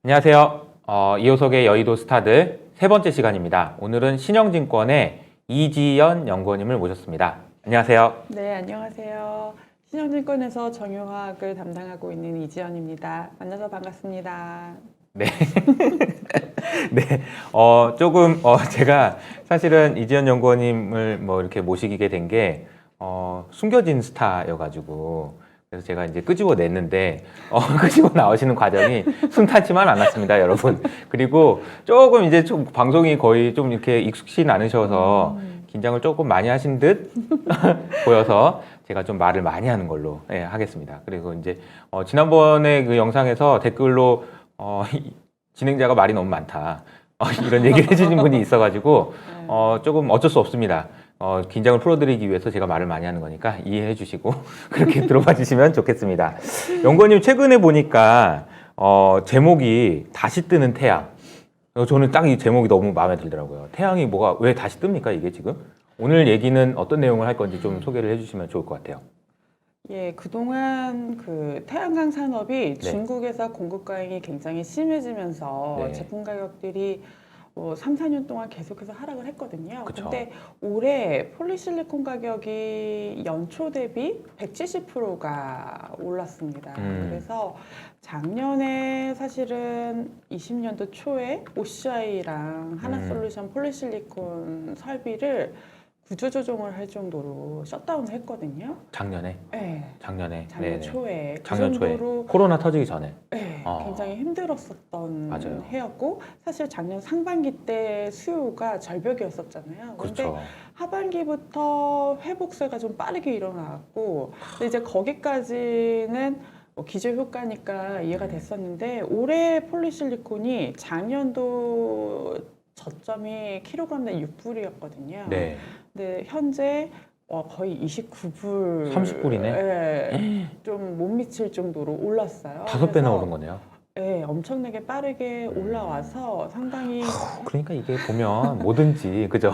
안녕하세요. 이호석의 여의도 스타들 세 번째 시간입니다. 오늘은 신영증권의 이지연 연구원님을 모셨습니다. 안녕하세요. 네, 안녕하세요. 신영증권에서 정유학을 담당하고 있는 이지연입니다. 만나서 반갑습니다. 네. 네. 조금, 제가 사실은 이지연 연구원님을 이렇게 모시게 된 게, 숨겨진 스타여가지고, 그래서 제가 이제 끄집어냈는데, 끄집어 나오시는 과정이 순탄치만 않았습니다, 여러분. 그리고 조금 이제 좀 방송이 거의 좀 이렇게 익숙치 않으셔서 긴장을 조금 많이 하신 듯 보여서 제가 좀 말을 많이 하는 걸로 하겠습니다. 그리고 이제, 지난번에 그 영상에서 댓글로, 진행자가 말이 너무 많다. 이런 얘기를 해주신 분이 있어가지고, 조금 어쩔 수 없습니다. 긴장을 풀어드리기 위해서 제가 말을 많이 하는 거니까 이해해 주시고, 그렇게 들어봐 주시면 좋겠습니다. 연구원님, 최근에 보니까, 제목이 다시 뜨는 태양. 저는 딱 이 제목이 너무 마음에 들더라고요. 태양이 왜 다시 뜹니까, 이게 지금? 오늘 얘기는 어떤 내용을 할 건지 좀 소개를 해주시면 좋을 것 같아요. 예, 그동안 그 태양광 산업이 중국에서 공급 과잉이 굉장히 심해지면서 제품 가격들이 3, 4년 동안 계속해서 하락을 했거든요. 그쵸. 근데 올해 폴리실리콘 가격이 연초 대비 170%가 올랐습니다. 그래서 작년에 사실은 20년도 초에 OCI랑 하나솔루션 폴리실리콘 설비를 구조조정을 할 정도로 셧다운을 했거든요. 작년에? 네. 작년 네네. 초에. 작년 그 초에. 정도로 코로나 터지기 전에. 네, 굉장히 힘들었었던 맞아요. 해였고, 사실 작년 상반기 때 수요가 절벽이었었잖아요. 근데 그렇죠. 하반기부터 회복세가 좀 빠르게 일어났고, 근데 이제 거기까지는 기저 효과니까 이해가 됐었는데, 올해 폴리실리콘이 작년도 저점이 킬로그램당 6불이었거든요. 네. 근데 현재 거의 29불. 30불이네? 네, 좀 못 미칠 정도로 올랐어요. 5배나 그래서 오른 거네요. 네, 엄청나게 빠르게 올라와서 상당히 그러니까 이게 보면 뭐든지, 그죠?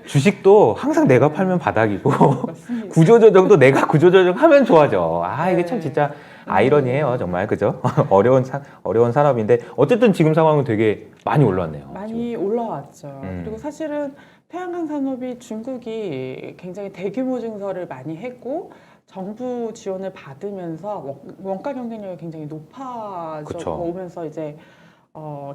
주식도 항상 내가 팔면 바닥이고, 맞습니다. 구조조정도 내가 구조조정하면 좋아져. 이게 참 네. 진짜 아이러니해요, 정말. 그죠? 어려운 산업인데, 어쨌든 지금 상황은 되게 많이 올랐네요. 많이 올라왔죠. 그리고 사실은 태양광 산업이 중국이 굉장히 대규모 증설을 많이 했고, 정부 지원을 받으면서 원가 경쟁력이 굉장히 높아져 그쵸. 오면서 이제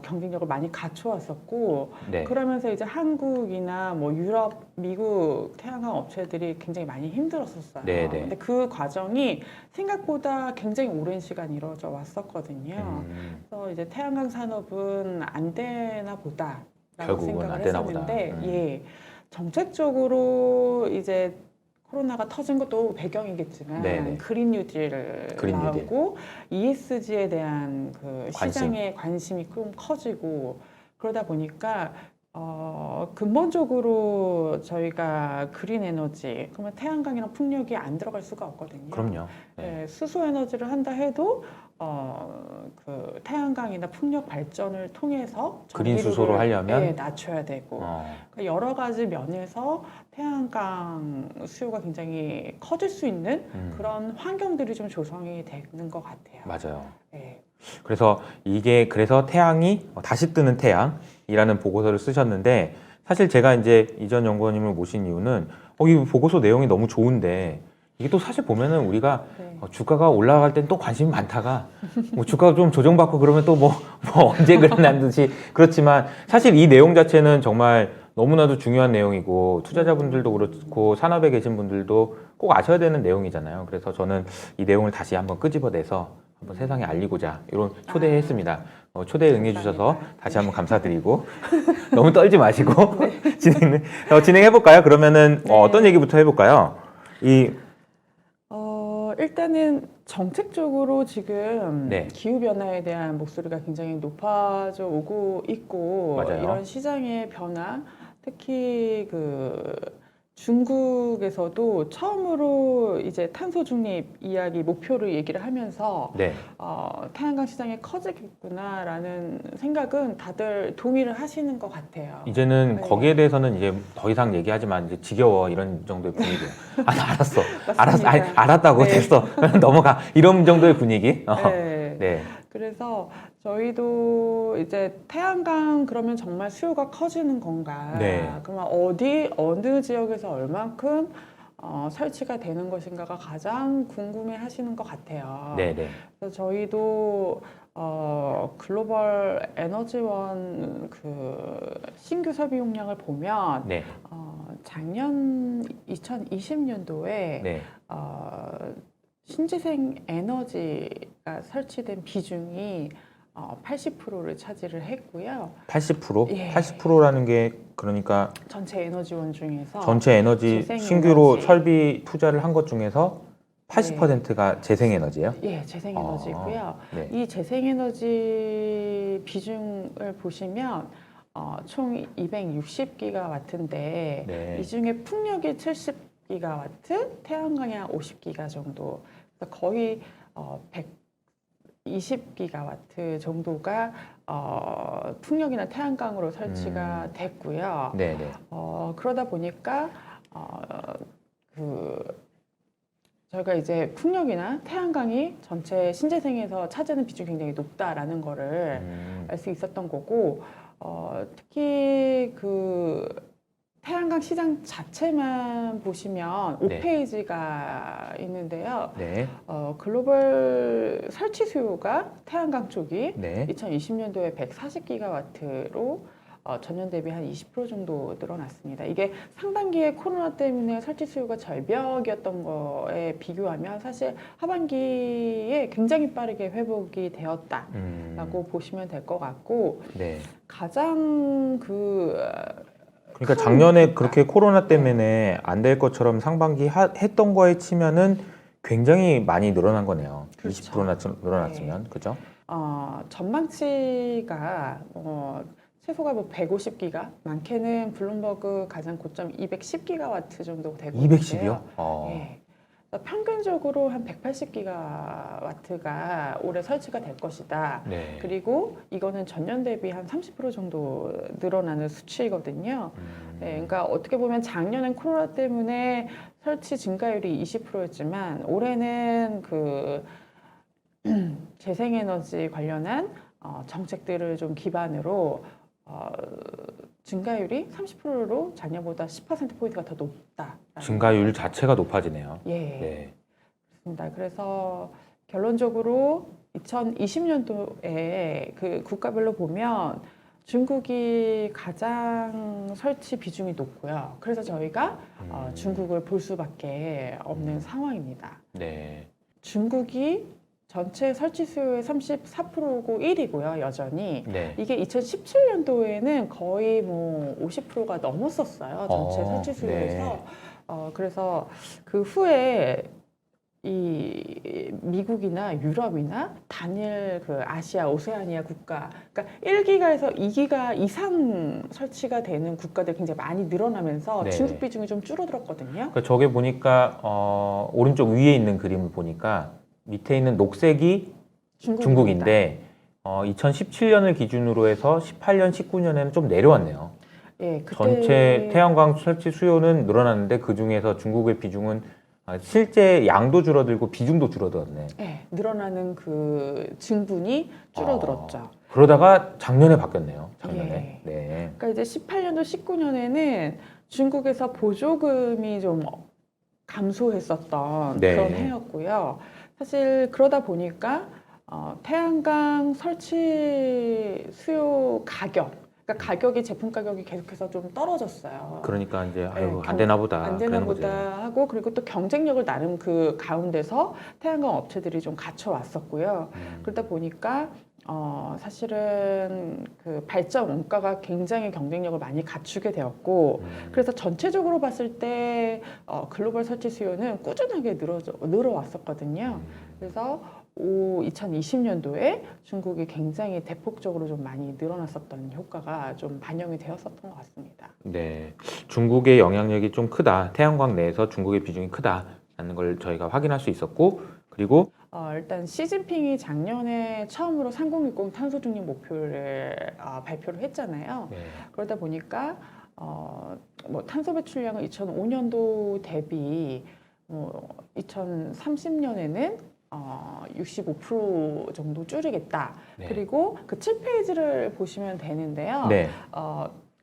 경쟁력을 많이 갖춰왔었고, 네. 그러면서 이제 한국이나 뭐 유럽, 미국 태양광 업체들이 굉장히 많이 힘들었었어요. 네네. 근데 그 과정이 생각보다 굉장히 오랜 시간 이루어져 왔었거든요. 그래서 이제 태양광 산업은 안 되나 보다라고 결국은 생각을 안 되나 보다. 했었는데, 예, 정책적으로 이제 코로나가 터진 것도 배경이겠지만 네네. 그린 뉴딜 그린 뉴딜. 나오고 ESG에 대한 그 관심. 시장의 관심이 좀 커지고, 그러다 보니까 근본적으로 저희가 그린 에너지, 그러면 태양광이랑 풍력이 안 들어갈 수가 없거든요. 그럼요. 네. 네, 수소 에너지를 한다 해도 그 태양광이나 풍력 발전을 통해서 그린 전기료를, 수소로 하려면? 네, 낮춰야 되고, 그러니까 여러 가지 면에서 태양광 수요가 굉장히 커질 수 있는 그런 환경들이 좀 조성이 되는 것 같아요. 맞아요. 네. 그래서 태양이 다시 뜨는 태양이라는 보고서를 쓰셨는데, 사실 제가 이제 이전 연구원님을 모신 이유는 이 보고서 내용이 너무 좋은데, 이게 또 사실 보면은 우리가 네. 주가가 올라갈 땐 또 관심이 많다가 주가가 좀 조정받고 그러면 또 언제 그러는 듯이 그렇지만, 사실 이 내용 자체는 정말 너무나도 중요한 내용이고, 투자자분들도 그렇고 산업에 계신 분들도 꼭 아셔야 되는 내용이잖아요. 그래서 저는 이 내용을 다시 한번 끄집어내서 한번 세상에 알리고자 이런 초대했습니다. 초대에 응해주셔서 다시 한번 감사드리고 너무 떨지 마시고 진행해볼까요? 그러면은 네. 어떤 얘기부터 해볼까요? 일단은 정책적으로 지금 네. 기후변화에 대한 목소리가 굉장히 높아져 오고 있고, 맞아요. 이런 시장의 변화, 특히 그 중국에서도 처음으로 이제 탄소 중립 이야기 목표를 얘기를 하면서 네. 태양광 시장이 커지겠구나라는 생각은 다들 동의를 하시는 것 같아요. 이제는 네. 거기에 대해서는 이제 더 이상 얘기하지만 이제 지겨워 이런 정도의 분위기예요. 나 알았어. 맞습니다. 알았다고 네. 됐어. 넘어가. 이런 정도의 분위기. 네. 네. 그래서 저희도 이제 태양광 그러면 정말 수요가 커지는 건가? 네. 그러면 어느 지역에서 얼만큼 설치가 되는 것인가가 가장 궁금해 하시는 것 같아요. 네네. 그래서 저희도 글로벌 에너지원 그 신규 소비 용량을 보면 네. 작년 2020년도에 네. 신재생 에너지가 설치된 비중이 80%를 차지를 했고요. 80%? 예. 80%라는 게 그러니까 전체 에너지원 중에서 전체 에너지 재생 신규로 에너지. 설비 투자를 한 것 중에서 80%가 재생에너지예요? 예, 재생 에너지고요. 네. 이 재생 에너지 비중을 보시면 총 260기가와트인데 네. 이 중에 풍력이 70기가와트, 태양광이 한 50기가 정도, 그래서 거의 120기가와트 정도가 풍력이나 태양광으로 설치가 됐고요. 네네. 그러다 보니까 저희가 이제 풍력이나 태양광이 전체 신재생에서 차지하는 비중이 굉장히 높다라는 거를 알 수 있었던 거고, 특히 그 태양광 시장 자체만 보시면 네. 5페이지가 있는데요. 네. 글로벌 설치 수요가 태양광 쪽이 네. 2020년도에 140기가와트로 전년 대비 한 20% 정도 늘어났습니다. 이게 상반기에 코로나 때문에 설치 수요가 절벽이었던 거에 비교하면 사실 하반기에 굉장히 빠르게 회복이 되었다라고 보시면 될 것 같고, 네. 가장 그러니까 작년에 그렇게 코로나 때문에 안 될 것처럼 상반기 했던 거에 치면은 굉장히 많이 늘어난 거네요. 그렇죠. 20%나 늘어났으면, 그죠? 전망치가 최소가 뭐 150기가, 많게는 블룸버그 가장 고점 210기가와트 정도 되고 210이요? 예. 그래서 평균적으로 한 180기가와트가 올해 설치가 될 것이다. 네. 그리고 이거는 전년 대비 한 30% 정도 늘어나는 수치거든요. 네, 그러니까 어떻게 보면 작년엔 코로나 때문에 설치 증가율이 20%였지만 올해는 그 재생에너지 관련한 정책들을 좀 기반으로 증가율이 30%로 작년보다 10%포인트가 더 높다. 증가율 자체가 높아지네요. 예, 네. 그렇습니다. 그래서 결론적으로 2020년도에 그 국가별로 보면 중국이 가장 설치 비중이 높고요. 그래서 저희가 중국을 볼 수밖에 없는 상황입니다. 네. 중국이 전체 설치 수요의 34%고 1위고요, 여전히. 네. 이게 2017년도에는 거의 뭐 50%가 넘었었어요, 전체 설치 수요에서. 네. 그래서 그 후에 이 미국이나 유럽이나 단일 그 아시아, 오세아니아 국가, 그러니까 1기가에서 2기가 이상 설치가 되는 국가들 굉장히 많이 늘어나면서 네네. 중국 비중이 좀 줄어들었거든요. 그러니까 저게 보니까 오른쪽 위에 있는 그림을 보니까 밑에 있는 녹색이 중국인데 2017년을 기준으로 해서 18년, 19년에는 좀 내려왔네요. 예, 그때 전체 태양광 설치 수요는 늘어났는데 그 중에서 중국의 비중은 실제 양도 줄어들고 비중도 줄어들었네. 예, 늘어나는 그 증분이 줄어들었죠. 그러다가 작년에 바뀌었네요. 작년에. 예. 네. 그러니까 이제 18년도, 19년에는 중국에서 보조금이 좀 감소했었던 네. 그런 해였고요. 사실 그러다 보니까 태양광 설치 수요 가격, 그러니까 가격이 제품 가격이 계속해서 좀 떨어졌어요. 그러니까 이제 네, 안 되나 보다. 안 되나 그러는 거죠. 보다 하고, 그리고 또 경쟁력을 나름 그 가운데서 태양광 업체들이 좀 갖춰왔었고요. 그러다 보니까 사실은 그 발전 원가가 굉장히 경쟁력을 많이 갖추게 되었고, 그래서 전체적으로 봤을 때 글로벌 설치 수요는 꾸준하게 늘어왔었거든요. 그래서 2020년도에 중국이 굉장히 대폭적으로 좀 많이 늘어났었던 효과가 좀 반영이 되었었던 것 같습니다. 네. 중국의 영향력이 좀 크다. 태양광 내에서 중국의 비중이 크다라는 걸 저희가 확인할 수 있었고, 그리고 일단 시진핑이 작년에 처음으로 3060 탄소 중립 목표를 발표를 했잖아요. 네. 그러다 보니까 뭐 탄소 배출량은 2005년도 대비 2030년에는 65% 정도 줄이겠다. 네. 그리고 그 7페이지를 보시면 되는데요. 네.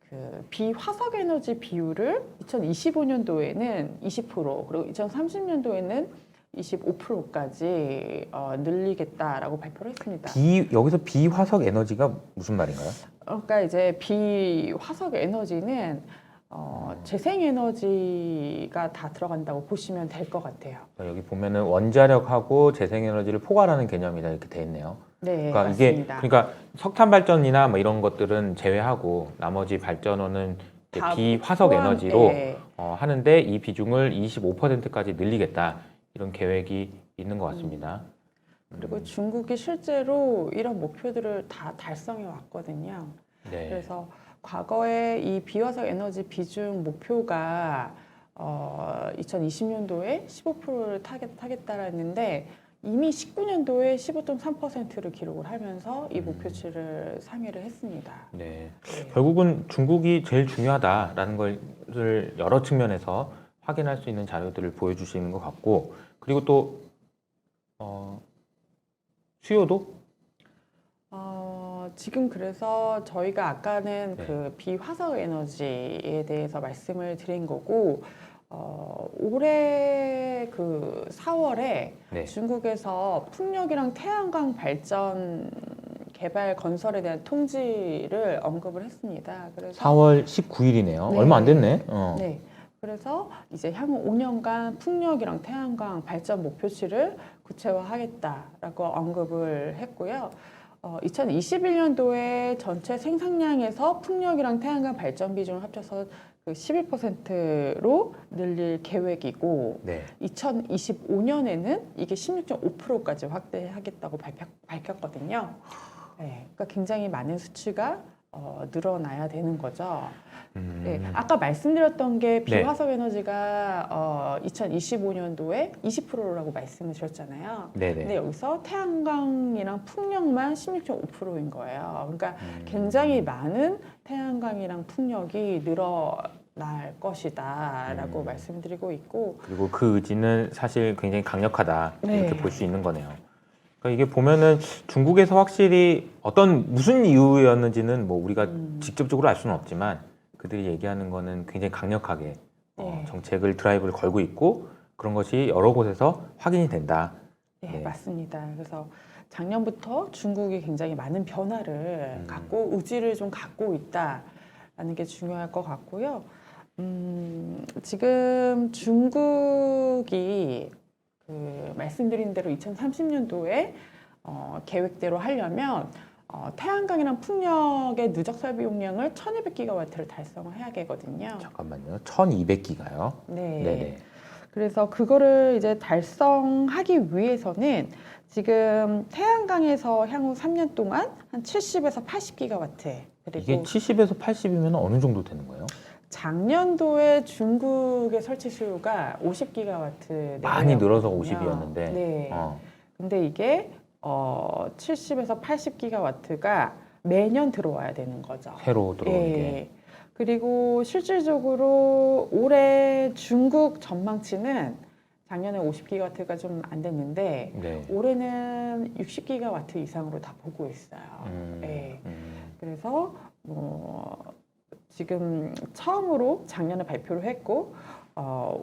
그 비화석 에너지 비율을 2025년도에는 20% 그리고 2030년도에는 25%까지 늘리겠다라고 발표를 했습니다. 여기서 비화석 에너지가 무슨 말인가요? 그러니까 이제 비화석 에너지는 재생에너지가 다 들어간다고 보시면 될 것 같아요. 여기 보면은 원자력하고 재생에너지를 포괄하는 개념이다 이렇게 돼 있네요. 네, 그러니까 맞습니다. 그러니까 석탄 발전이나 뭐 이런 것들은 제외하고 나머지 발전원은 이제 다 비화석 포함, 에너지로 네. 하는데 이 비중을 25%까지 늘리겠다 이런 계획이 있는 것 같습니다. 그리고 중국이 실제로 이런 목표들을 다 달성해 왔거든요. 네. 그래서 과거에 이 비화석 에너지 비중 목표가 2020년도에 15%를 타겠다라 했는데 이미 19년도에 15.3%를 기록을 하면서 이 목표치를 상회를 했습니다. 네. 네. 결국은 중국이 제일 중요하다라는 것을 여러 측면에서 확인할 수 있는 자료들을 보여주시는 것 같고, 그리고 또 수요도 지금 그래서 저희가 아까는 네. 그 비화석 에너지에 대해서 말씀을 드린 거고, 올해 그 4월에 네. 중국에서 풍력이랑 태양광 발전 개발 건설에 대한 통지를 언급을 했습니다. 그래서 4월 19일이네요. 네. 얼마 안 됐네. 네. 그래서 이제 향후 5년간 풍력이랑 태양광 발전 목표치를 구체화하겠다라고 언급을 했고요. 2021년도에 전체 생산량에서 풍력이랑 태양광 발전 비중을 합쳐서 그 11%로 늘릴 계획이고, 네. 2025년에는 이게 16.5%까지 확대하겠다고 밝혔거든요. 네, 그러니까 굉장히 많은 수치가 늘어나야 되는 거죠. 네, 아까 말씀드렸던 게 비화석 에너지가 2025년도에 20%라고 말씀을 드렸잖아요. 네네. 근데 여기서 태양광이랑 풍력만 16.5%인 거예요. 그러니까 굉장히 많은 태양광이랑 풍력이 늘어날 것이다라고 말씀드리고 있고, 그리고 그 의지는 사실 굉장히 강력하다 네. 이렇게 볼 수 있는 거네요. 그러니까 이게 보면은 중국에서 확실히 무슨 이유였는지는 뭐 우리가 직접적으로 알 수는 없지만 그들이 얘기하는 거는 굉장히 강력하게 네. 정책을 드라이브를 걸고 있고 그런 것이 여러 곳에서 확인이 된다. 네, 네. 맞습니다. 그래서 작년부터 중국이 굉장히 많은 변화를 갖고 의지를 좀 갖고 있다라는 게 중요할 것 같고요. 지금 중국이 그 말씀드린 대로 2030년도에 계획대로 하려면 태양광이랑 풍력의 누적 설비 용량을 1,200기가와트를 달성을 해야 되거든요. 잠깐만요. 1200기가요. 네. 네네. 그래서 그거를 이제 달성하기 위해서는 지금 태양광에서 향후 3년 동안 한 70에서 80기가와트 이게 그리고 70에서 80이면 어느 정도 되는 거예요? 작년도에 중국의 설치 수요가 50기가와트 많이 늘어서 50이었는데. 네. 근데 이게 70에서 80기가와트가 매년 들어와야 되는 거죠. 새로 들어오는 예. 게. 그리고 실질적으로 올해 중국 전망치는 작년에 50기가와트가 좀 안 됐는데 네. 올해는 60기가와트 이상으로 다 보고 있어요. 예. 그래서 지금 처음으로 작년에 발표를 했고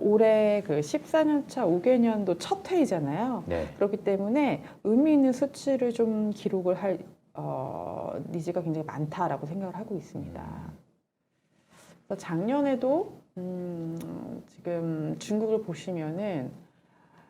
올해 그 14년차 5개년도 첫 해이잖아요. 네. 그렇기 때문에 의미 있는 수치를 좀 기록을 할 니즈가 굉장히 많다라고 생각을 하고 있습니다. 그래서 작년에도 지금 중국을 보시면은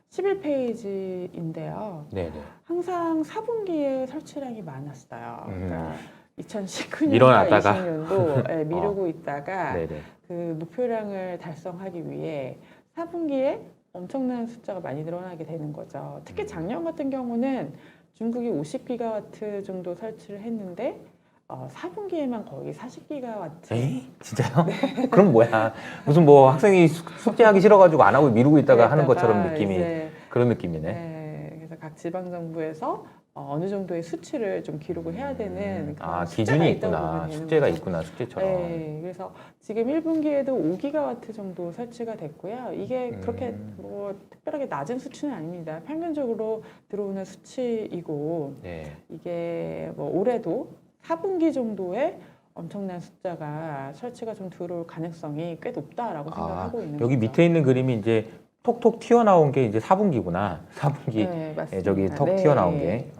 11페이지인데요. 네네. 항상 4분기에 설치량이 많았어요. 그러니까 2019년과 일어났다가. 20년도 미루고 있다가 네네. 그 목표량을 달성하기 위해 4분기에 엄청난 숫자가 많이 늘어나게 되는 거죠. 특히 작년 같은 경우는 중국이 50기가와트 정도 설치를 했는데 4분기에만 거의 40기가와트. 에이? 진짜요? 그럼 뭐야? 무슨 뭐 학생이 숙제하기 싫어가지고 안 하고 미루고 있다가 하는 것처럼 느낌이 이제, 그런 느낌이네. 네, 그래서 각 지방 정부에서 어느 정도의 수치를 좀 기록을 해야 되는 그런 숙제가 기준이 있다고 있구나. 보면 되는 숙제가 거죠. 있구나. 숙제처럼. 네, 그래서 지금 1분기에도 5기가와트 정도 설치가 됐고요. 이게 그렇게 뭐 특별하게 낮은 수치는 아닙니다. 평균적으로 들어오는 수치이고 네. 이게 뭐 올해도 4분기 정도에 엄청난 숫자가 설치가 좀 들어올 가능성이 꽤 높다라고 생각하고 있는 여기 거죠. 밑에 있는 그림이 이제 톡톡 튀어나온 게 이제 4분기구나. 4분기. 네, 맞습니다. 예, 저기 턱 네. 튀어나온 게.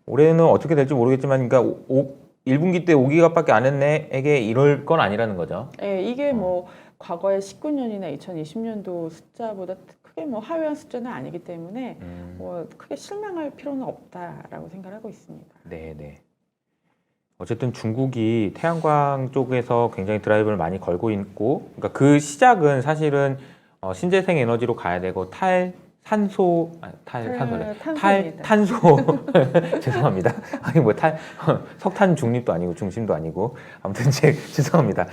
올해는 어떻게 될지 모르겠지만, 그러니까 1분기 때 5기가밖에 안 했네에게 이럴 건 아니라는 거죠. 네, 이게 뭐 과거의 19년이나 2020년도 숫자보다 크게 뭐 하회한 숫자는 아니기 때문에 뭐 크게 실망할 필요는 없다라고 생각하고 있습니다. 네, 네. 어쨌든 중국이 태양광 쪽에서 굉장히 드라이브를 많이 걸고 있고, 그러니까 그 시작은 사실은 신재생 에너지로 가야 되고 탄소 죄송합니다. 아니 뭐 석탄 중립도 아니고 중심도 아니고 아무튼 죄송합니다.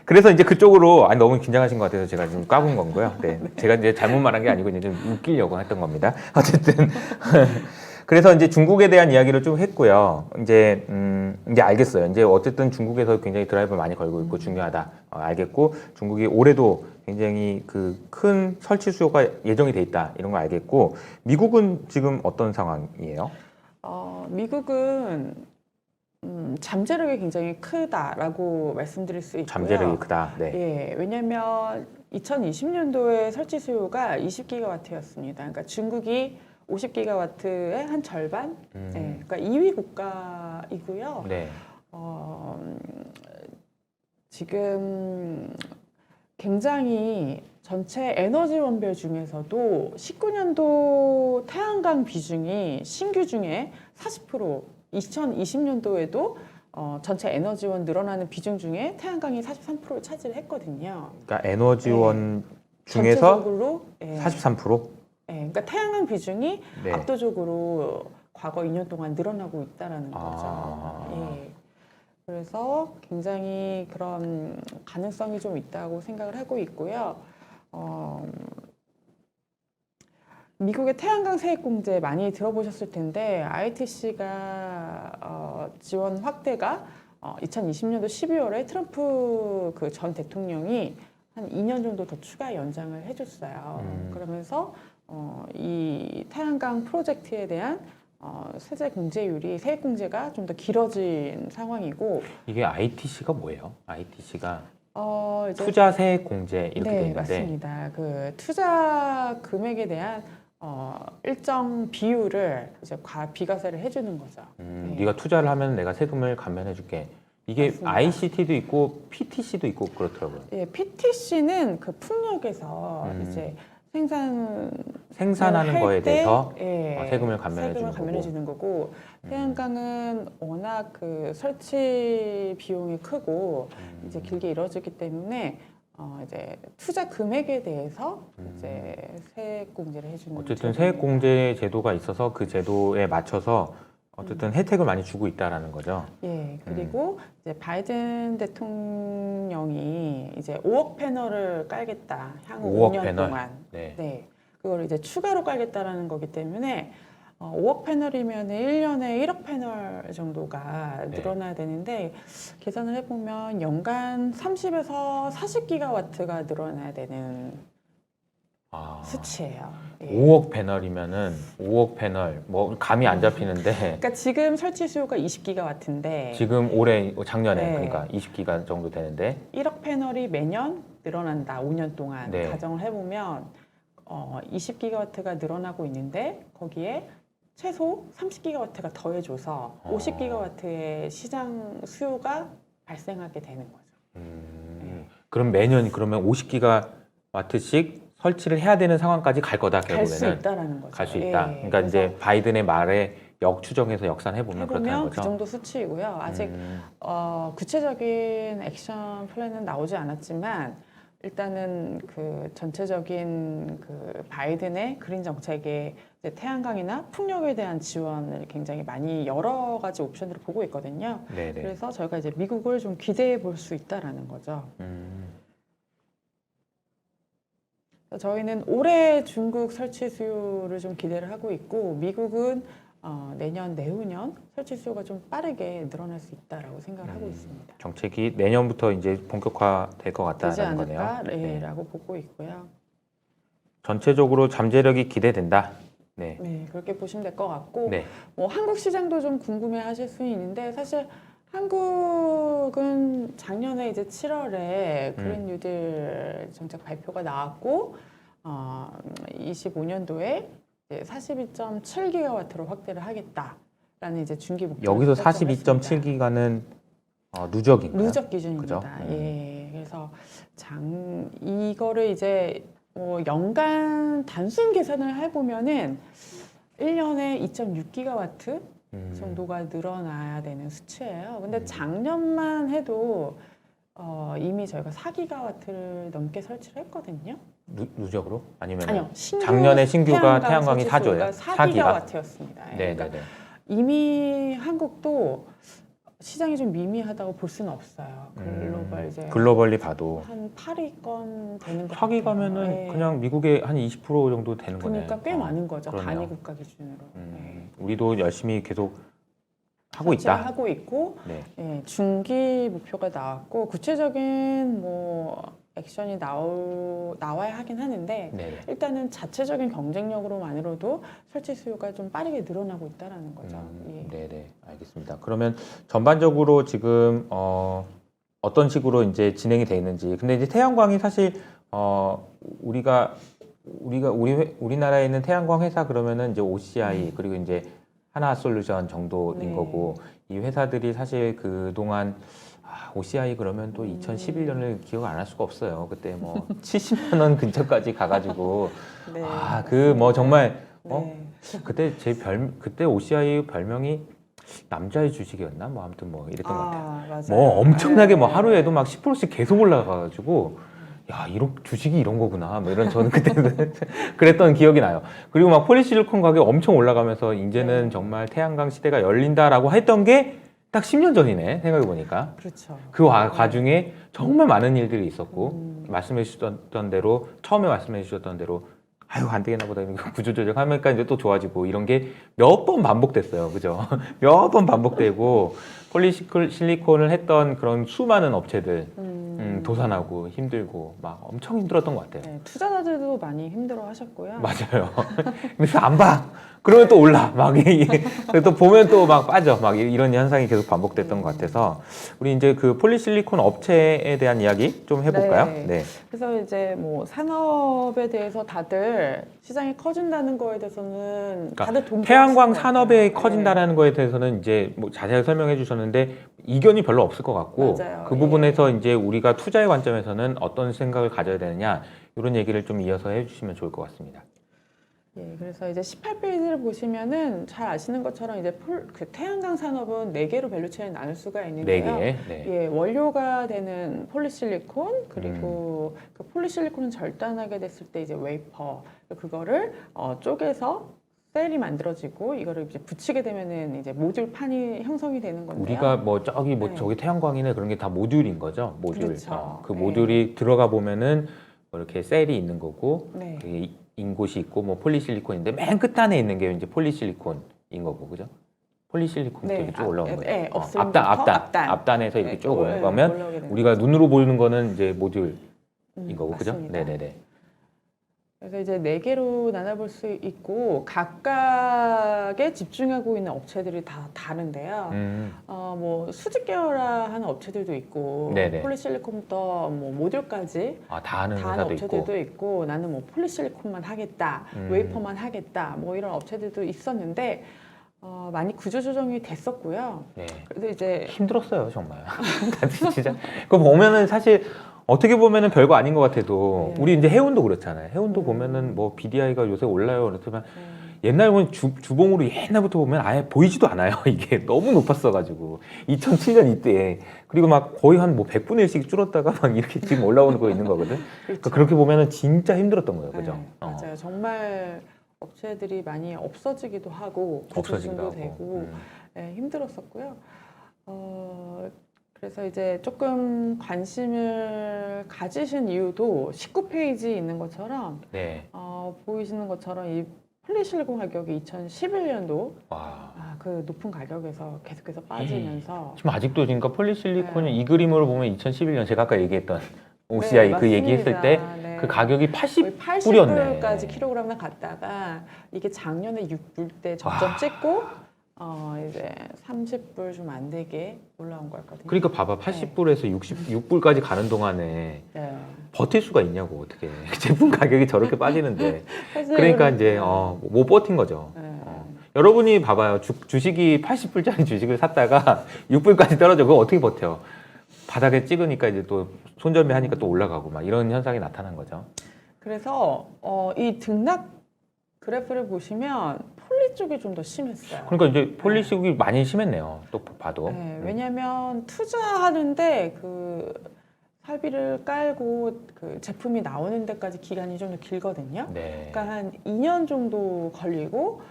그래서 이제 그쪽으로 너무 긴장하신 것 같아서 제가 지금 까본 건고요. 네, 제가 이제 잘못 말한 게 아니고 이제 좀 웃기려고 했던 겁니다. 어쨌든 그래서 이제 중국에 대한 이야기를 좀 했고요. 이제 알겠어요. 이제 어쨌든 중국에서 굉장히 드라이브를 많이 걸고 있고 중요하다. 알겠고 중국이 올해도 굉장히 그 큰 설치 수요가 예정이 돼 있다. 이런 거 알겠고 미국은 지금 어떤 상황이에요? 미국은 잠재력이 굉장히 크다라고 말씀드릴 수 있고요. 잠재력이 크다. 네. 예, 왜냐하면 2020년도에 설치 수요가 20기가와트였습니다. 그러니까 중국이 50기가와트의 한 절반, 예, 그러니까 2위 국가이고요. 네. 지금 굉장히 전체 에너지 원별 중에서도 19년도 태양광 비중이 신규 중에 40%, 2020년도에도 전체 에너지원 늘어나는 비중 중에 태양광이 43%를 차지했거든요. 그러니까 에너지원 중에서 전체적으로 43%? 예, 그러니까 태양광 비중이 네. 압도적으로 과거 2년 동안 늘어나고 있다라는 거죠. 예. 그래서 굉장히 그런 가능성이 좀 있다고 생각을 하고 있고요. 미국의 태양광 세액 공제 많이 들어보셨을 텐데 ITC가 지원 확대가 2020년도 12월에 트럼프 그 전 대통령이 한 2년 정도 더 추가 연장을 해줬어요. 그러면서 이 태양광 프로젝트에 대한 세제 공제율이 세액 공제가 좀 더 길어진 상황이고 이게 ITC가 뭐예요? ITC가 이제 투자 세액 공제 이렇게 돼 네, 있는데 맞습니다. 그 투자 금액에 대한 일정 비율을 이제 비과세를 해주는 거죠. 네. 네가 투자를 하면 내가 세금을 감면해줄게. 이게 맞습니다. ICT도 있고 PTC도 있고 그렇더라고요. 예, PTC는 그 풍력에서 이제 생산하는 할 거에 때, 대해서 예, 세금을 감면해 세금을 주는 감면해 거고. 주는 거고 태양광은 워낙 그 설치 비용이 크고 이제 길게 이루어지기 때문에 이제 투자 금액에 대해서 이제 세액 공제를 해주는 어쨌든 제도입니다. 세액 공제 제도가 있어서 그 제도에 맞춰서 어쨌든 혜택을 많이 주고 있다라는 거죠. 예, 그리고 이제 바이든 대통령이 이제 5억 패널을 깔겠다. 향후 5억 5년 패널. 동안. 네. 네. 그걸 이제 추가로 깔겠다라는 거기 때문에 5억 패널이면 1년에 1억 패널 정도가 네. 늘어나야 되는데 계산을 해보면 연간 30에서 40기가와트가 늘어나야 되는 수치예요. 예. 5억 패널이면은 5억 패널 뭐 감이 안 잡히는데 그러니까 지금 설치 수요가 20기가와트인데 지금 작년에 네. 그러니까 20기가 정도 되는데 1억 패널이 매년 늘어난다. 5년 동안 네. 가정을 해보면 20기가와트가 늘어나고 있는데 거기에 최소 30기가와트가 더해줘서 50기가와트의 시장 수요가 발생하게 되는 거죠. 그럼 매년 그러면 50기가와트씩 설치를 해야 되는 상황까지 갈 거다 갈 수 결국에는 있다라는 거죠. 갈 수 있다. 예. 그러니까 이제 바이든의 말에 역추정해서 역산해 보면 그렇다는 해보면 거죠. 그 정도 수치이고요. 아직 구체적인 액션 플랜은 나오지 않았지만 일단은 그 전체적인 그 바이든의 그린 정책에 이제 태양광이나 풍력에 대한 지원을 굉장히 많이 여러 가지 옵션들을 보고 있거든요. 네네. 그래서 저희가 이제 미국을 좀 기대해 볼 수 있다라는 거죠. 저희는 올해 중국 설치 수요를 좀 기대를 하고 있고 미국은 내년, 내후년 설치 수요가 좀 빠르게 늘어날 수 있다라고 생각을 하고 있습니다. 정책이 내년부터 이제 본격화될 것 되지 같다는 거네요. 않을까라고 보고 있고요. 전체적으로 잠재력이 기대된다. 네. 네, 그렇게 보시면 될 것 같고, 네. 뭐 한국 시장도 좀 궁금해하실 수 있는데 사실 한국은 작년에 이제 7월에 그린 뉴딜 정책 발표가 나왔고, 25년도에 42.7기가와트로 확대를 하겠다라는 이제 중기 목표. 여기서 42.7기가는 누적인가요? 누적 기준입니다. 그죠? 예, 그래서 이거를 이제 뭐 연간 단순 계산을 해보면은 1년에 2.6기가와트 정도가 늘어나야 되는 수치예요. 근데 작년만 해도 이미 저희가 4기가와트를 넘게 설치를 했거든요. 누적으로? 아니면 아니요, 작년에 신규가 태양광이 사줘요? 4기가와트였습니다. 네, 그러니까 네, 네. 이미 한국도 시장이 좀 미미하다고 볼 수는 없어요. 글로벌 이제 글로벌리 봐도 한 8위권 되는 것 사기 같아요. 가면은 네. 그냥 미국의 한 20% 정도 되는 거네. 그러니까 꽤 많은 거죠. 그러네요. 단위 국가 기준으로. 네. 우리도 열심히 계속 하고 설치를 있다. 하고 있고, 네. 예, 중기 목표가 나왔고 구체적인 뭐 액션이 나와야 하긴 하는데 네. 일단은 자체적인 경쟁력으로만으로도 설치 수요가 좀 빠르게 늘어나고 있다라는 거죠. 예. 네, 네, 알겠습니다. 그러면 전반적으로 지금 어떤 식으로 이제 진행이 돼 있는지. 근데 이제 태양광이 사실 우리나라에 있는 태양광 회사 그러면은 이제 OCI 그리고 이제 하나솔루션 정도인 네. 거고 이 회사들이 사실 그 동안 OCI 그러면 또 2011년을 기억 안 할 수가 없어요. 그때 뭐 70만 원 근처까지 가가지고 네, 그 뭐 정말 네. 그때 그때 OCI 별명이 남자의 주식이었나? 뭐 아무튼 뭐 이랬던 것 같아요. 맞아요. 뭐 엄청나게 뭐 네. 하루에도 막 10%씩 계속 올라가가지고 야 이런 주식이 이런 거구나. 뭐 이런 저는 그때는 그랬던 기억이 나요. 그리고 막 폴리실리콘 가격 엄청 올라가면서 이제는 네. 정말 태양광 시대가 열린다라고 했던 게 딱 10년 전이네 생각해 보니까. 그렇죠. 그 과중에 정말 많은 일들이 있었고 말씀해 주셨던 대로 처음에 말씀해 주셨던 대로 아유 안 되겠나 보다 이거 구조조정 하니까 이제 또 좋아지고 이런 게 몇 번 반복됐어요. 그죠? 몇 번 반복되고 폴리실리콘을 했던 그런 수많은 업체들 도산하고 힘들고 막 엄청 힘들었던 것 같아요. 네, 투자자들도 많이 힘들어 하셨고요. 맞아요. 그래서 안 봐. 그러면 또 올라. 막 또 보면 또 막 빠져. 막 이런 현상이 계속 반복됐던 것 같아서 우리 이제 그 폴리실리콘 업체에 대한 이야기 좀 해볼까요? 네. 그래서 이제 뭐 산업에 대해서 다들 시장이 커진다는 거에 대해서는 다들 동조하시는 태양광 것 같아요. 산업에 커진다라는 거에 대해서는 이제 뭐 자세히 설명해 주셨는데 이견이 별로 없을 것 같고 맞아요. 그 부분에서 이제 우리가 투자의 관점에서는 어떤 생각을 가져야 되느냐 이런 얘기를 좀 이어서 해주시면 좋을 것 같습니다. 예, 그래서 이제 18페이지를 보시면은 잘 아시는 것처럼 이제 그 태양광 산업은 4개로 밸류체인을 나눌 수가 있는데요. 4개. 네. 예, 원료가 되는 폴리실리콘 그리고 그 폴리실리콘은 절단하게 됐을 때 이제 웨이퍼 그거를 쪼개서 셀이 만들어지고 이거를 이제 붙이게 되면은 이제 모듈 판이 형성이 되는 건데요. 우리가 뭐 저기 뭐 네. 저기 태양광이네 그런 게 다 모듈인 거죠. 모듈. 그렇죠. 그 네. 모듈이 들어가 보면은 뭐 이렇게 셀이 있는 거고 네. 그 인곳이 있고 뭐 폴리실리콘인데 맨 끝단에 있는 게 이제 폴리실리콘인 거고 그죠? 폴리실리콘부터 네. 이렇게 쭉 올라오는 거죠. 네, 없음부터 앞단에서 이렇게 네, 쭉 올라오게 올라가면 되는 우리가 거죠. 눈으로 보이는 거는 이제 모듈인 거고 그죠? 맞습니다. 네네네. 그래서 이제 4개로 나눠볼 수 있고 각각에 집중하고 있는 업체들이 다 다른데요. 뭐 수직 계열화하는 업체들도 있고 네네. 폴리실리콘부터 뭐 모듈까지 다 하는 다 하는 회사도 업체들도 있고. 있고 나는 뭐 폴리실리콘만 하겠다, 웨이퍼만 하겠다, 뭐 이런 업체들도 있었는데 많이 구조조정이 됐었고요. 네. 그래서 이제 힘들었어요 정말. 진짜. 그거 보면은 사실 어떻게 보면은 별거 아닌 것 같아도 네. 우리 이제 해운도 그렇잖아요. 해운도 보면은 뭐 BDI가 요새 올라요 그렇지만 네. 옛날 보면 주봉으로 옛날부터 보면 아예 보이지도 않아요. 이게 너무 높았어가지고 2007년 이때 그리고 막 거의 한 뭐 100분의 1씩 줄었다가 막 이렇게 지금 올라오는 거 있는 거거든. 그렇죠. 그렇게 보면은 진짜 힘들었던 거예요, 그죠? 네, 맞아요. 정말 업체들이 많이 없어지기도 하고 없어지기도 구조조정도 하고. 되고 네, 힘들었었고요. 그래서 이제 조금 관심을 가지신 이유도 19페이지 있는 것처럼 네. 보이시는 것처럼 이 폴리실리콘 가격이 2011년도 와. 그 높은 가격에서 계속해서 빠지면서 지금 아직도 그러니까 폴리실리콘이 네. 이 그림으로 보면 2011년 제가 아까 얘기했던 OCI 그 맞습니다. 얘기했을 때 네. 그 가격이 거의 80불이었네. 80불까지 킬로그램에 갔다가 이게 작년에 6불 때 점점 찍고 이제 30불 좀 안 되게 올라온 거였거든요. 그러니까 봐봐 80불에서 66불까지 가는 동안에 네. 버틸 수가 있냐고 어떻게 제품 가격이 저렇게 빠지는데 사실 그러니까 이제 네. 못 버틴 거죠. 네. 여러분이 봐봐요 주식이 80불짜리 주식을 샀다가 6불까지 떨어져 그거 어떻게 버텨? 바닥에 찍으니까 이제 또 손절매하니까 또 올라가고 막 이런 현상이 나타난 거죠. 그래서 이 등락 그래프를 보시면 폴리 쪽이 좀 더 심했어요. 그러니까 이제 폴리식이 많이 심했네요. 또 봐도. 네, 왜냐하면 투자하는데 그 설비를 깔고 그 제품이 나오는 데까지 기간이 좀 더 길거든요. 네. 그러니까 한 2년 정도 걸리고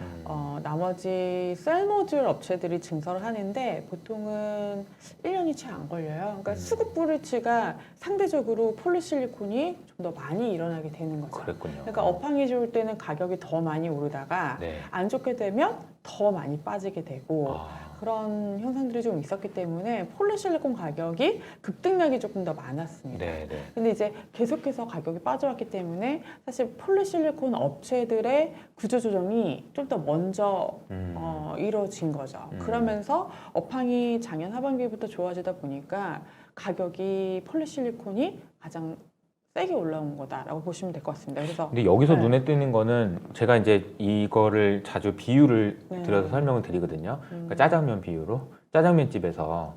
나머지 셀모듈 업체들이 증설을 하는데 보통은 1년이 채 안 걸려요. 그러니까 수급 불일치가 상대적으로 폴리실리콘이 좀 더 많이 일어나게 되는 거죠. 그랬군요. 그러니까 업황이 좋을 때는 가격이 더 많이 오르다가 네. 안 좋게 되면 더 많이 빠지게 되고 아, 그런 현상들이 좀 있었기 때문에 폴리실리콘 가격이 급등락이 조금 더 많았습니다. 네, 네. 근데 이제 계속해서 가격이 빠져왔기 때문에 사실 폴리실리콘 업체들의 구조조정이 좀 더 먼저 이루어진 거죠. 그러면서 업황이 작년 하반기부터 좋아지다 보니까 가격이 폴리실리콘이 가장 세게 올라온 거다라고 보시면 될 것 같습니다. 그래서 근데 여기서 네. 눈에 띄는 거는 제가 이제 이거를 자주 비유를 네. 들어서 설명을 드리거든요. 그러니까 짜장면 비유로 짜장면 집에서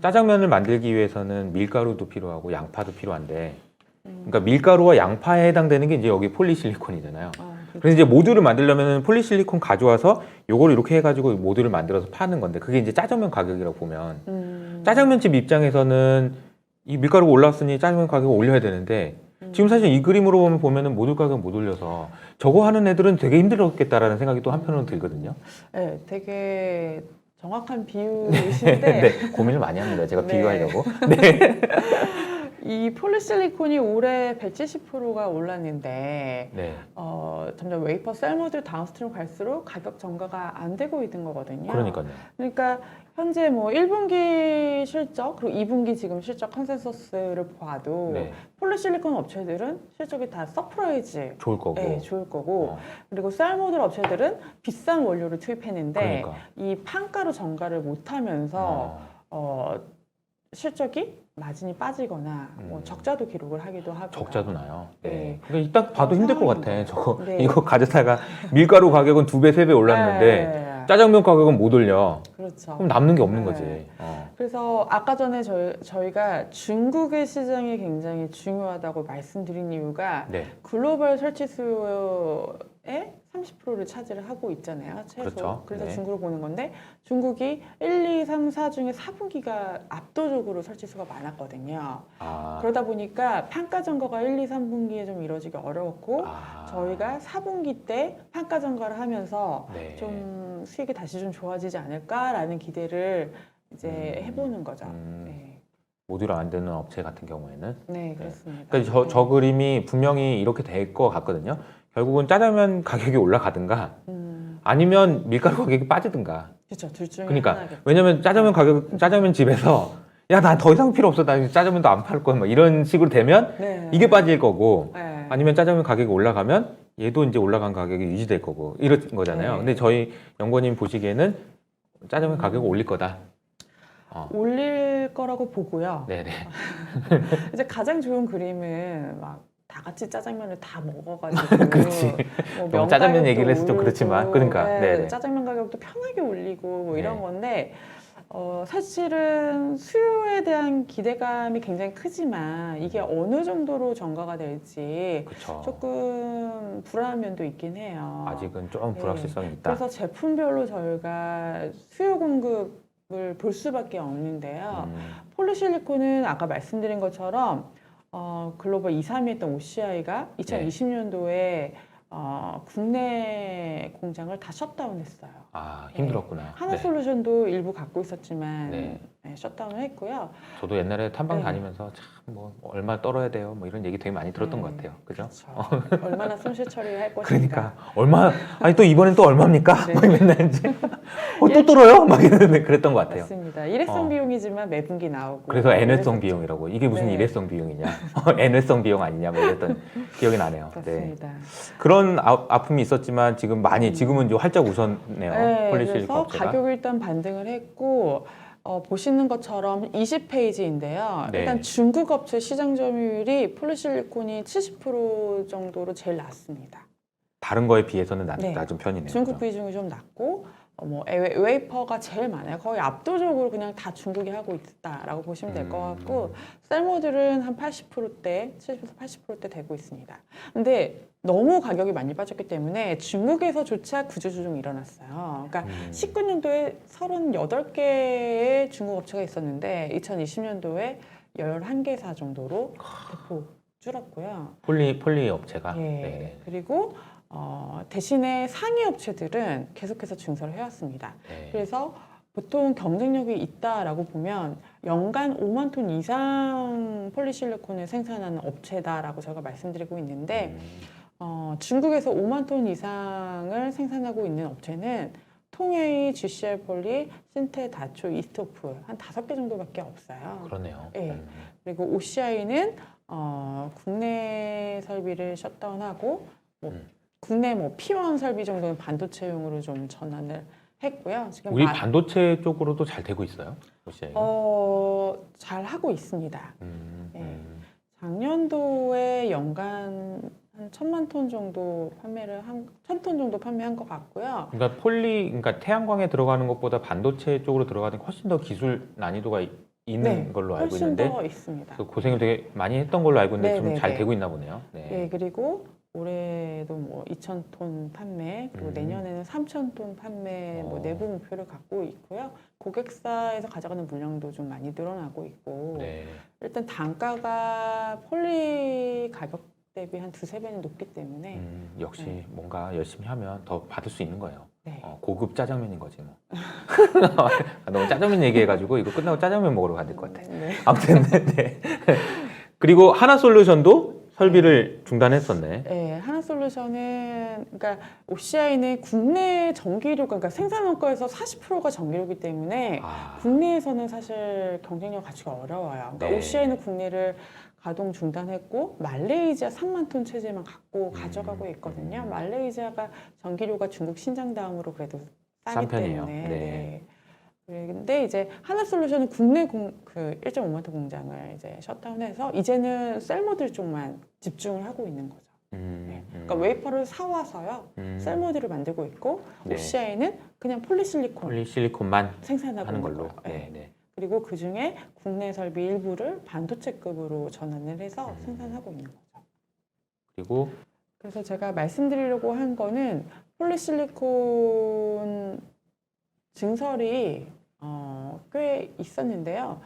짜장면을 만들기 위해서는 밀가루도 필요하고 양파도 필요한데 그러니까 밀가루와 양파에 해당되는 게 이제 여기 폴리실리콘이잖아요. 그래서 이제 모듈을 만들려면 폴리실리콘 가져와서 요걸 이렇게 해가지고 모듈을 만들어서 파는 건데 그게 이제 짜장면 가격이라고 보면 짜장면집 입장에서는 이 밀가루가 올랐으니 짜장면 가격을 올려야 되는데 지금 사실 이 그림으로 보면은 모듈 가격 못 올려서 저거 하는 애들은 되게 힘들었겠다라는 생각이 또 한편으로 들거든요. 네, 되게 정확한 비유이신데 네, 고민을 많이 합니다. 제가 네. 비유하려고. 네. 이 폴리실리콘이 올해 170%가 올랐는데 네. 점점 웨이퍼 셀모듈 다운스트림 갈수록 가격 전가가 안 되고 있는 거거든요. 그러니까요. 그러니까 현재 뭐 1분기 실적 그리고 2분기 지금 실적 컨센서스를 봐도 네. 폴리실리콘 업체들은 실적이 다 서프라이즈 좋을 거고. 네, 좋을 거고 어. 그리고 셀모듈 업체들은 비싼 원료를 투입했는데 그러니까. 이 판가로 전가를 못하면서 실적이 마진이 빠지거나 뭐 적자도 기록을 하기도 하고 적자도 나요. 네. 네. 그러니까 이딱 봐도 힘들 것 같아. 상황인 저거 네. 이거 가져다가 밀가루 가격은 2배, 3배 올랐는데 네. 짜장면 가격은 못 올려. 그렇죠. 그럼 남는 게 없는 네. 거지. 그래서 아까 전에 저희가 중국의 시장이 굉장히 중요하다고 말씀드린 이유가 네. 글로벌 설치 수요의 30%를 차지를 하고 있잖아요. 최소. 그렇죠. 그래서 네. 중국을 보는 건데 중국이 1, 2, 3, 4 중에 4분기가 압도적으로 설치 수가 많았거든요. 아. 그러다 보니까 판가 점거가 1, 2, 3분기에 좀 이루어지기 어려웠고 아. 저희가 4분기 때 판가 점거를 하면서 네. 좀 수익이 다시 좀 좋아지지 않을까라는 기대를 이제 해보는 거죠. 네. 모듈 안 되는 업체 같은 경우에는. 네, 그렇습니다. 그러니까 저 그림이 분명히 이렇게 될 것 같거든요. 결국은 짜장면 가격이 올라가든가 아니면 밀가루 가격이 빠지든가. 그렇죠. 둘 중에 그러니까 하나겠죠. 왜냐면 짜장면 집에서 야, 난 더 이상 필요 없어. 나 짜장면도 안 팔 거야. 막 이런 식으로 되면 네. 이게 빠질 거고 네. 아니면 짜장면 가격이 올라가면 얘도 이제 올라간 가격이 유지될 거고 이런 거잖아요. 네. 근데 저희 연구원님 보시기에는 짜장면 가격을 올릴 거다. 올릴 거라고 보고요. 네네. 이제 가장 좋은 그림은 막 다 같이 짜장면을 다 먹어가지고 그렇지. 뭐 짜장면 명가격도 얘기를 해서 좀 오르고, 그렇지만 그러니까 네, 네네. 짜장면 가격도 편하게 올리고 뭐 이런 네. 건데 사실은 수요에 대한 기대감이 굉장히 크지만 이게 어느 정도로 전가가 될지 그렇죠. 조금 불안한 면도 있긴 해요. 아직은 좀 불확실성이 있다. 그래서 제품별로 저희가 수요 공급을 볼 수밖에 없는데요. 폴리실리콘은 아까 말씀드린 것처럼 글로벌 2, 3위 했던 OCI가 2020년도에 국내 공장을 다 셧다운했어요. 아, 힘들었구나. 하나솔루션도 일부 갖고 있었지만 네. 네, 셧다운을 했고요. 저도 옛날에 탐방 네. 다니면서 참 뭐 얼마 떨어야 돼요. 뭐 이런 얘기 되게 많이 들었던 네, 것 같아요. 그죠? 그렇죠. 얼마나 손실 처리할 것인가. 그러니까 얼마 아니 또 이번엔 또 얼마입니까? 네. 막 맨날 이제 또 떨어요? 막 이러는데 그랬던 것 같아요. 맞습니다. 일회성 어. 비용이지만 매분기 나오고. 그래서 N회성 그랬었죠. 비용이라고 이게 무슨 네. 일회성 비용이냐? N회성 비용 아니냐? 뭐 이랬던 기억이 나네요. 네. 맞습니다. 그런 아픔이 있었지만 지금 많이 지금은 이제 활짝 웃었네요. 네, 폴리실리콘 그래서 업체가. 가격이 일단 반등을 했고 보시는 것처럼 20페이지인데요. 네. 일단 중국 업체 시장 점유율이 폴리실리콘이 70% 정도로 제일 낮습니다. 다른 거에 비해서는 네. 낮은 편이네요. 중국 그죠? 비중이 좀 낮고 웨이퍼가 제일 많아요. 거의 압도적으로 그냥 다 중국이 하고 있다라고 보시면 될 것 같고 셀모들은 한 80%대, 70에서 80%대 되고 있습니다. 근데 너무 가격이 많이 빠졌기 때문에 중국에서조차 구조조정이 일어났어요. 그러니까 19년도에 38개의 중국 업체가 있었는데 2020년도에 11개사 정도로 대폭 줄었고요. 폴리 업체가. 예. 네. 그리고 대신에 상위 업체들은 계속해서 증설을 해왔습니다. 네. 그래서 보통 경쟁력이 있다라고 보면 연간 5만 톤 이상 폴리실리콘을 생산하는 업체다라고 제가 말씀드리고 있는데 중국에서 5만 톤 이상을 생산하고 있는 업체는 통웨이, GCL 폴리, 신테, 다초, 이스토프 한 5개 정도밖에 없어요. 그러네요. 예. 그리고 OCI는 국내 설비를 셧다운하고 국내 P1 설비 정도는 반도체용으로 좀 전환을 했고요. 지금 우리 반도체 쪽으로도 잘 되고 있어요? OCI가? 잘 하고 있습니다. 네. 음. 작년도에 연간 한 1,000만 톤 정도 1,000톤 정도 판매한 것 같고요. 그러니까 그러니까 태양광에 들어가는 것보다 반도체 쪽으로 들어가는 게 훨씬 더 기술 난이도가 있는 걸로 알고 훨씬 있는데 더 있습니다. 그 고생을 되게 많이 했던 걸로 알고 있는데 네, 지금 네, 잘 네. 되고 있나 보네요. 네. 예, 그리고 올해도 2,000톤 판매, 그리고 내년에는 3,000톤 판매 내부 목표를 갖고 있고요. 고객사에서 가져가는 물량도 좀 많이 늘어나고 있고, 네. 일단 단가가 폴리 가격 대비 한 2~3배는 높기 때문에 역시 뭔가 열심히 하면 더 받을 수 있는 거예요. 네. 고급 짜장면인 거지 뭐. 너무 짜장면 얘기해가지고 이거 끝나고 짜장면 먹으러 가야 될 것 같아. 네. 아무튼 네. 그리고 하나솔루션도 설비를 중단했었네. 네, 하나솔루션은 그러니까 OCI는 국내 전기료, 그러니까 생산 원가에서 40%가 전기료이기 때문에 국내에서는 사실 경쟁력 갖기가 어려워요. 그러니까 네. OCI는 국내를 가동 중단했고 말레이시아 3만 톤 체제만 갖고 가져가고 있거든요. 말레이시아가 전기료가 중국 신장 다음으로 그래도 싸기 싼 편이에요. 때문에. 네. 근데 이제 하나솔루션은 국내 1.5만 톤 공장을 이제 셧다운해서 이제는 셀모들 쪽만 집중을 하고 있는 거죠. 네. 그러니까 웨이퍼를 사와서요. 셀모들을 만들고 있고 네. OCI는 그냥 폴리실리콘만 생산하고 하는 있는 걸로. 거예요. 네. 네. 그리고 그 중에 국내 설비 일부를 반도체급으로 전환을 해서 생산하고 있는 거죠. 그리고 그래서 제가 말씀드리려고 한 거는 폴리실리콘 증설이 꽤 있었는데요.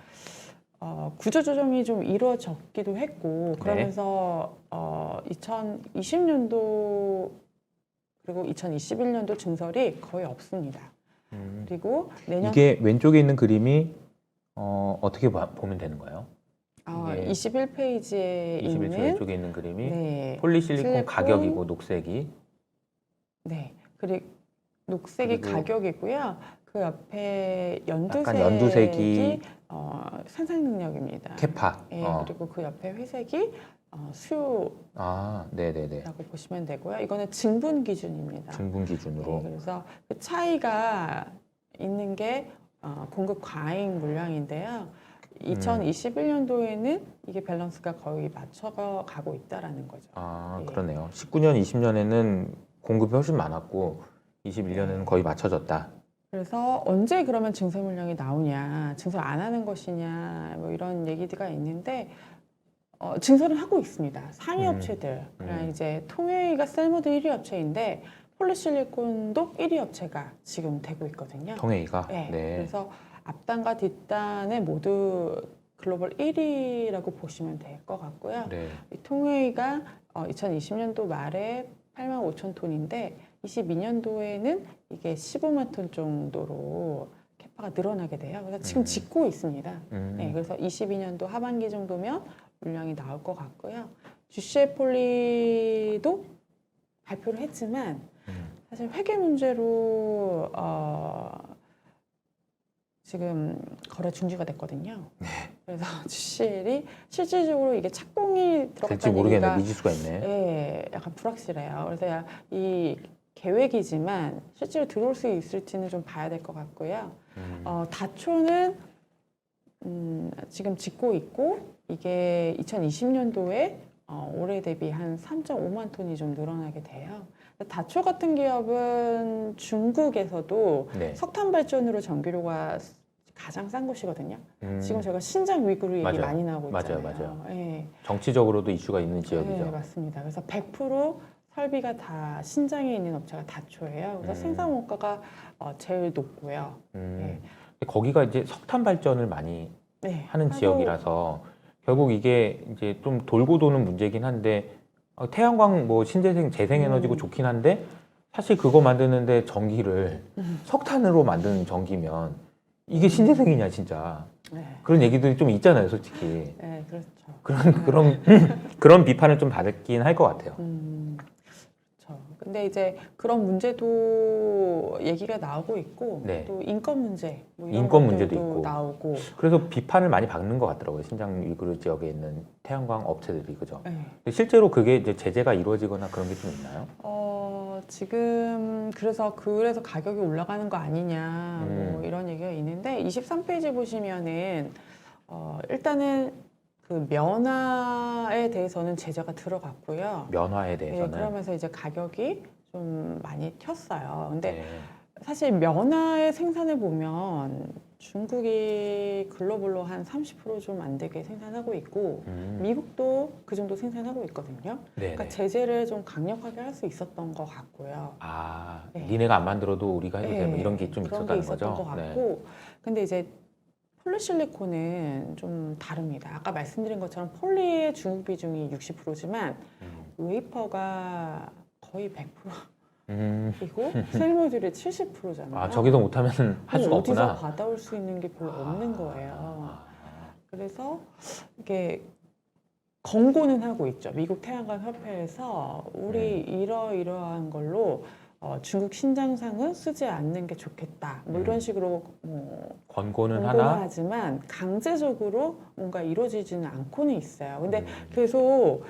구조조정이 좀 이루어졌기도 했고 그러면서 2020년도 그리고 2021년도 증설이 거의 없습니다. 그리고 내년 이게 왼쪽에 있는 그림이 어떻게 보면 되는 거예요? 21페이지에 21쪽 있는 왼쪽에 있는 그림이 네, 폴리실리콘 실리콘, 가격이고 녹색이 네, 그리고 녹색이 그리고 가격이고요. 그 옆에 약간 연두색이 연두색이 생산 능력입니다. 캐파. 예, 그리고 그 옆에 회색이 수요라고 네네네. 보시면 되고요. 이거는 증분 기준입니다. 증분 기준으로. 네, 그래서 그 차이가 있는 게 공급 과잉 물량인데요. 2021년도에는 이게 밸런스가 거의 맞춰가고 있다라는 거죠. 예. 그러네요. 19년, 20년에는 공급이 훨씬 많았고 21년에는 거의 맞춰졌다. 그래서 언제 그러면 증설 물량이 나오냐, 증설 안 하는 것이냐, 뭐 이런 얘기가 있는데 증설은 하고 있습니다. 상위 업체들, 그냥 이제 통웨이가 셀모드 1위 업체인데 폴리실리콘도 1위 업체가 지금 되고 있거든요. 통웨이가. 네. 네. 그래서 앞단과 뒷단에 모두 글로벌 1위라고 보시면 될 것 같고요. 네. 이 통웨이가 2020년도 말에 8만 5천 톤인데 22년도에는 이게 15만 톤 정도로 가 늘어나게 돼요. 그래서 지금 짓고 있습니다. 네, 그래서 22년도 하반기 정도면 물량이 나올 것 같고요. GCL 폴리도 발표를 했지만 사실 회계 문제로 지금 거래 중지가 됐거든요. 그래서 GCL이 실질적으로 이게 착공이 될지 들어갔다는 모르겠네. 얘기가 미지수가 있네. 예, 약간 불확실해요. 그래서 이 계획이지만 실제로 들어올 수 있을지는 좀 봐야 될 것 같고요. 다초는 지금 짓고 있고 이게 2020년도에 올해 대비 한 3.5만 톤이 좀 늘어나게 돼요. 다초 같은 기업은 중국에서도 네. 석탄 발전으로 전기료가 가장 싼 곳이거든요. 지금 저희가 신장 위구르 얘기 맞아요. 많이 나오고 있잖아요. 맞아요. 예. 정치적으로도 이슈가 있는 지역이죠. 네, 맞습니다. 그래서 100% 설비가 다 신장에 있는 업체가 다초예요. 그래서 생산 원가가 제일 높고요. 네. 거기가 이제 석탄 발전을 많이 네, 하는 하도- 지역이라서 결국 이게 이제 좀 돌고 도는 문제긴 한데 태양광 뭐 신재생 재생에너지고 좋긴 한데 사실 그거 만드는데 전기를 석탄으로 만드는 전기면 이게 신재생이냐 진짜 네, 그런 얘기들이 좀 있잖아요, 솔직히. 네, 그렇죠. 그런 비판을 좀 받긴 할 것 같아요. 그렇죠. 근데 이제 그런 문제도 얘기가 나오고 있고 네. 또 인권 문제, 뭐 이런 인권 문제도 것들도 있고. 나오고. 그래서 비판을 많이 받는 것 같더라고요, 신장 위구르 지역에 있는 태양광 업체들이 그죠? 네. 근데 실제로 그게 이제 제재가 이루어지거나 그런 게 좀 있나요? 지금 그래서 가격이 올라가는 거 아니냐 뭐 이런 얘기가 있는데 23페이지 보시면은 일단은 그 면화에 대해서는 제재가 들어갔고요. 면화에 네, 대해서는. 그러면서 이제 가격이 좀 많이 튀었어요. 근데 네. 사실 면화의 생산을 보면 중국이 글로벌로 한 30% 좀 안 되게 생산하고 있고 미국도 그 정도 생산하고 있거든요. 네네. 그러니까 제재를 좀 강력하게 할 수 있었던 것 같고요. 아, 네. 니네가 안 만들어도 우리가 해도 돼. 뭐 네, 이런 게 좀 그런 게 있었다는 있었던 거죠. 것 네. 같고, 근데 이제 폴리실리콘은 좀 다릅니다. 아까 말씀드린 것처럼 폴리의 중국 비중이 60%지만 웨이퍼가 거의 100%이고 셀모듈이 70%잖아요. 아, 저기서 못하면 할 수가 어디서 없구나. 받아올 수 있는 게 별로 없는 거예요. 그래서 이게 권고는 하고 있죠. 미국 태양광 협회에서 우리 이러이러한 걸로 중국 신장상은 쓰지 않는 게 좋겠다. 뭐 이런 식으로 뭐 권고는 권고는 하나. 하지만 강제적으로 뭔가 이루어지지는 않고는 있어요. 근데 계속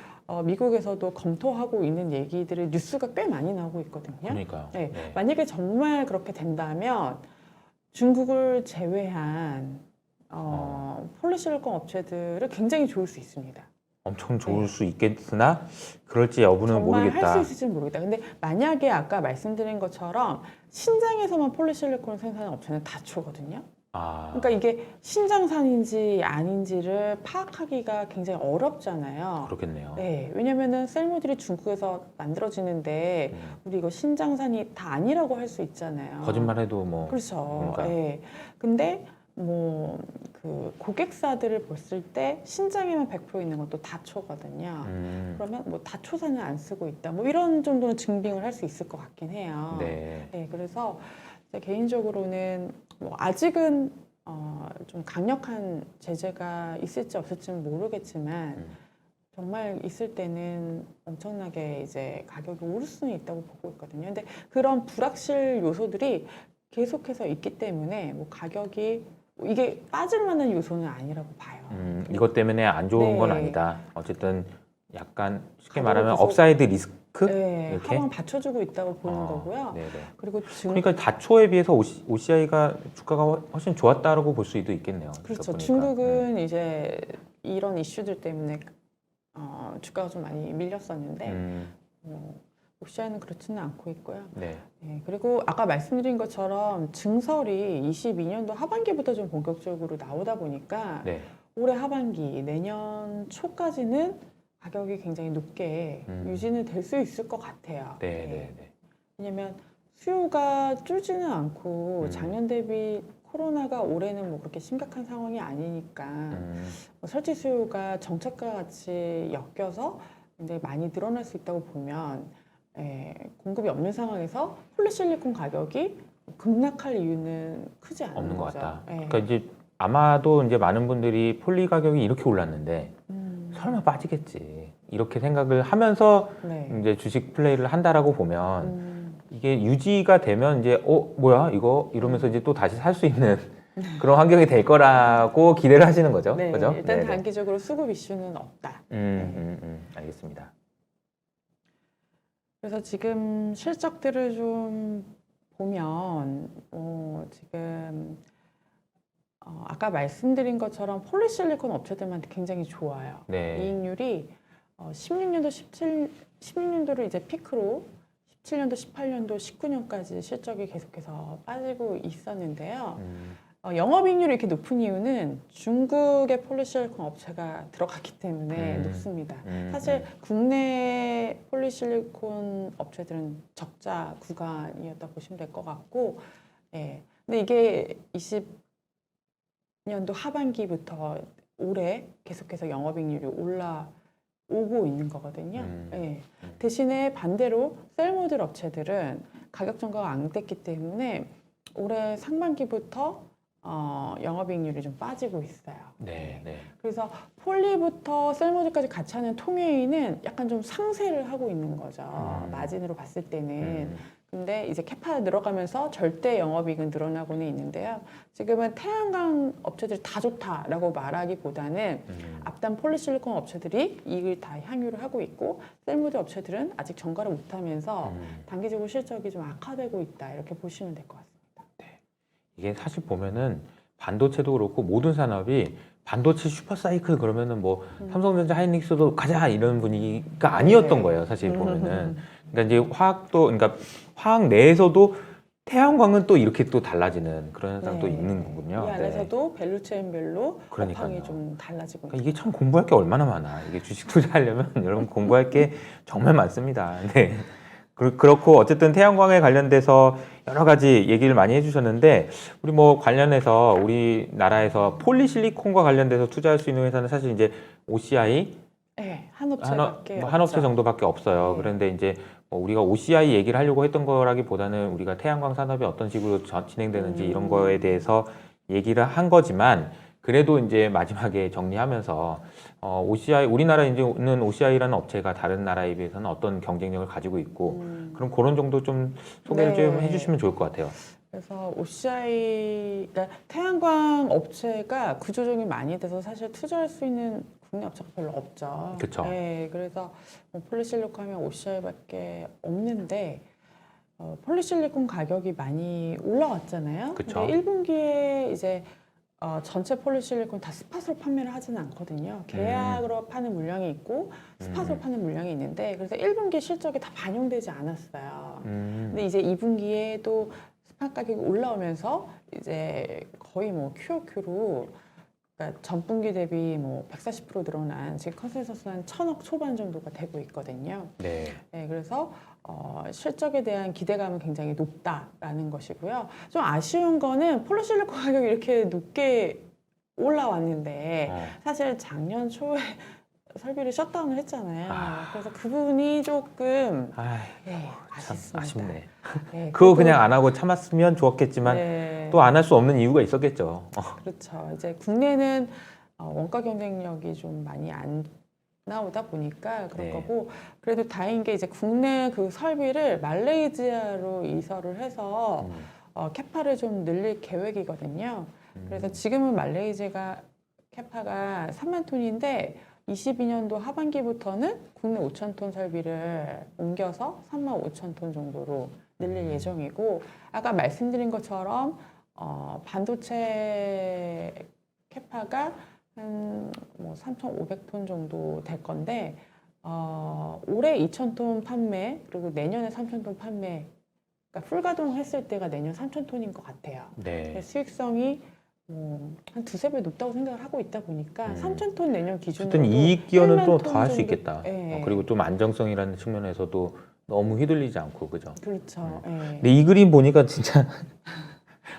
미국에서도 검토하고 있는 얘기들이 뉴스가 꽤 많이 나오고 있거든요. 그러니까요. 네. 네. 만약에 정말 그렇게 된다면 중국을 제외한 폴리실리콘 업체들을 굉장히 좋을 수 있습니다. 엄청 좋을 네. 수 있겠으나 그럴지 여부는 정말 모르겠다. 할 수 있을지는 모르겠다. 근데 만약에 아까 말씀드린 것처럼 신장에서만 폴리실리콘을 생산하는 업체는 다초거든요. 아, 그러니까 이게 신장산인지 아닌지를 파악하기가 굉장히 어렵잖아요. 그렇겠네요. 네, 왜냐면은 셀모듈이 중국에서 만들어지는데 우리 이거 신장산이 다 아니라고 할 수 있잖아요. 거짓말해도 뭐. 그렇죠. 그러니까. 예. 근데 뭐 그 고객사들을 봤을 때 신장에만 100% 있는 것도 다초거든요. 그러면 뭐 다초산을 안 쓰고 있다. 뭐 이런 정도는 증빙을 할 수 있을 것 같긴 해요. 네. 네, 그래서 개인적으로는 뭐 아직은 좀 강력한 제재가 있을지 없을지는 모르겠지만 정말 있을 때는 엄청나게 이제 가격이 오를 수는 있다고 보고 있거든요. 근데 그런 불확실 요소들이 계속해서 있기 때문에 뭐 가격이 이게 빠질 만한 요소는 아니라고 봐요. 이것 때문에 안 좋은 건 네. 아니다. 어쨌든 약간 쉽게 가격을 말하면 계속- 업사이드 리스크? 네, 이렇게? 하방 받쳐주고 있다고 보는 거고요. 네네. 그리고 그러니까 다초에 비해서 OCI가 주가가 훨씬 좋았다라고 볼 수도 있겠네요. 그렇죠. 보니까. 중국은 이제 이런 이슈들 때문에 주가가 좀 많이 밀렸었는데 옵션은 그렇지는 않고 있고요. 네. 네, 그리고 아까 말씀드린 것처럼 증설이 22년도 하반기부터 좀 본격적으로 나오다 보니까 네. 올해 하반기, 내년 초까지는 가격이 굉장히 높게 유지는 될 수 있을 것 같아요. 네. 네. 네. 왜냐면 수요가 줄지는 않고 작년 대비 코로나가 올해는 뭐 그렇게 심각한 상황이 아니니까 뭐 설치 수요가 정책과 같이 엮여서 굉장히 많이 늘어날 수 있다고 보면 공급이 없는 상황에서 폴리실리콘 가격이 급락할 이유는 크지 않은 없는 것 거죠. 같다. 네. 그러니까 이제 아마도 이제 많은 분들이 폴리 가격이 이렇게 올랐는데 설마 빠지겠지 이렇게 생각을 하면서 네. 이제 주식 플레이를 한다라고 보면 이게 유지가 되면 이제 뭐야 이거 이러면서 이제 또 다시 살 수 있는 그런 환경이 될 거라고 기대를 하시는 거죠. 네, 그죠? 일단 네네. 단기적으로 수급 이슈는 없다. 알겠습니다. 그래서 지금 실적들을 좀 보면 지금 아까 말씀드린 것처럼 폴리실리콘 업체들한테 굉장히 좋아요. 네. 이익률이 16년도를 이제 피크로 17년도, 18년도, 19년까지 실적이 계속해서 빠지고 있었는데요. 영업이익률이 이렇게 높은 이유는 중국의 폴리실리콘 업체가 들어갔기 때문에 높습니다. 사실 국내 폴리실리콘 업체들은 적자 구간이었다 보시면 될 것 같고, 예. 근데 이게 20년도 하반기부터 올해 계속해서 영업이익률이 올라오고 있는 거거든요. 예. 대신에 반대로 셀모듈 업체들은 가격 전가가 안 됐기 때문에 올해 상반기부터 영업이익률이 좀 빠지고 있어요. 네, 네. 그래서 폴리부터 셀모듈까지 같이 하는 통웨이는 약간 좀 상쇄를 하고 있는 거죠. 마진으로 봤을 때는. 근데 이제 캐파 늘어가면서 절대 영업이익은 늘어나고는 있는데요. 지금은 태양광 업체들이 다 좋다라고 말하기보다는 앞단 폴리실리콘 업체들이 이익을 다 향유를 하고 있고 셀모듈 업체들은 아직 전가를 못하면서 단기적으로 실적이 좀 악화되고 있다 이렇게 보시면 될 것 같습니다. 이게 사실 보면은 반도체도 그렇고 모든 산업이 반도체 슈퍼사이클 그러면은 뭐 삼성전자 하이닉스도 가자 이런 분위기가 아니었던 거예요. 사실 보면은. 그러니까 이제 그러니까 화학 내에서도 태양광은 또 이렇게 또 달라지는 그런 현상도 있는 거군요. 이 안에서도 밸류체인별로 그러니까요. 업황이 좀 달라지고 그러니까 이게 참 공부할 게 얼마나 많아. 이게 주식 투자하려면 여러분 공부할 게 정말 많습니다. 네. 그렇고 어쨌든 태양광에 관련돼서 여러 가지 얘기를 많이 해주셨는데 우리 뭐 관련해서 우리나라에서 폴리실리콘과 관련돼서 투자할 수 있는 회사는 사실 이제 OCI 네, 한 업체밖에 한 업체 정도밖에 없어요. 네. 그런데 이제 뭐 우리가 OCI 얘기를 하려고 했던 거라기보다는 우리가 태양광 산업이 어떤 식으로 진행되는지 이런 거에 대해서 얘기를 한 거지만 그래도 이제 마지막에 정리하면서 OCI 우리나라에 있는 OCI라는 업체가 다른 나라에 비해서는 어떤 경쟁력을 가지고 있고 그럼 그런 정도 좀 소개를 좀 해주시면 좋을 것 같아요. 그래서 OCI, 그러니까 태양광 업체가 구조조정이 많이 돼서 사실 투자할 수 있는 국내 업체가 별로 없죠. 그쵸. 네, 그래서 뭐 폴리실리콘 하면 OCI밖에 없는데 폴리실리콘 가격이 많이 올라왔잖아요. 그쵸. 근데 1분기에 이제 전체 폴리실리콘 다 스팟으로 판매를 하지는 않거든요. 계약으로 파는 물량이 있고 스팟으로 파는 물량이 있는데 그래서 1분기 실적에 다 반영되지 않았어요. 근데 이제 2분기에도 스팟 가격이 올라오면서 이제 거의 뭐 QOQ로 그러니까 전분기 대비 뭐 140% 늘어난 지금 컨센서스는 한 1,000억 초반 정도가 되고 있거든요. 네. 네, 그래서 실적에 대한 기대감은 굉장히 높다라는 것이고요. 좀 아쉬운 거는 폴리실리콘 가격이 이렇게 높게 올라왔는데 사실 작년 초에 설비를 셧다운을 했잖아요. 그래서 그 부분이 조금 아쉽습니다. 아쉽네. 네, 그거 그냥 안 하고 참았으면 좋았겠지만 네. 또 안 할 수 없는 이유가 있었겠죠. 그렇죠. 이제 국내는 원가 경쟁력이 좀 많이 안 나오다 보니까 그런 네. 거고 그래도 다행인 게 이제 국내 그 설비를 말레이시아로 이설을 해서 캐파를 좀 늘릴 계획이거든요. 그래서 지금은 말레이시아가 캐파가 3만 톤인데 22년도 하반기부터는 국내 5천 톤 설비를 옮겨서 3만 5천 톤 정도로 늘릴 예정이고 아까 말씀드린 것처럼 반도체 캐파가 한 뭐 3,500톤 정도 될 건데 올해 2,000톤 판매 그리고 내년에 3,000톤 판매 그러니까 풀가동했을 때가 내년 3,000톤인 것 같아요. 네. 수익성이 한 두세 배 높다고 생각을 하고 있다 보니까 3,000톤 내년 기준으로 어쨌든 이익 기여는 또 8만 더 할 수 정도- 있겠다. 네. 그리고 좀 안정성이라는 측면에서도 너무 휘둘리지 않고 그죠. 그렇죠. 네. 근데 이 그림 보니까 진짜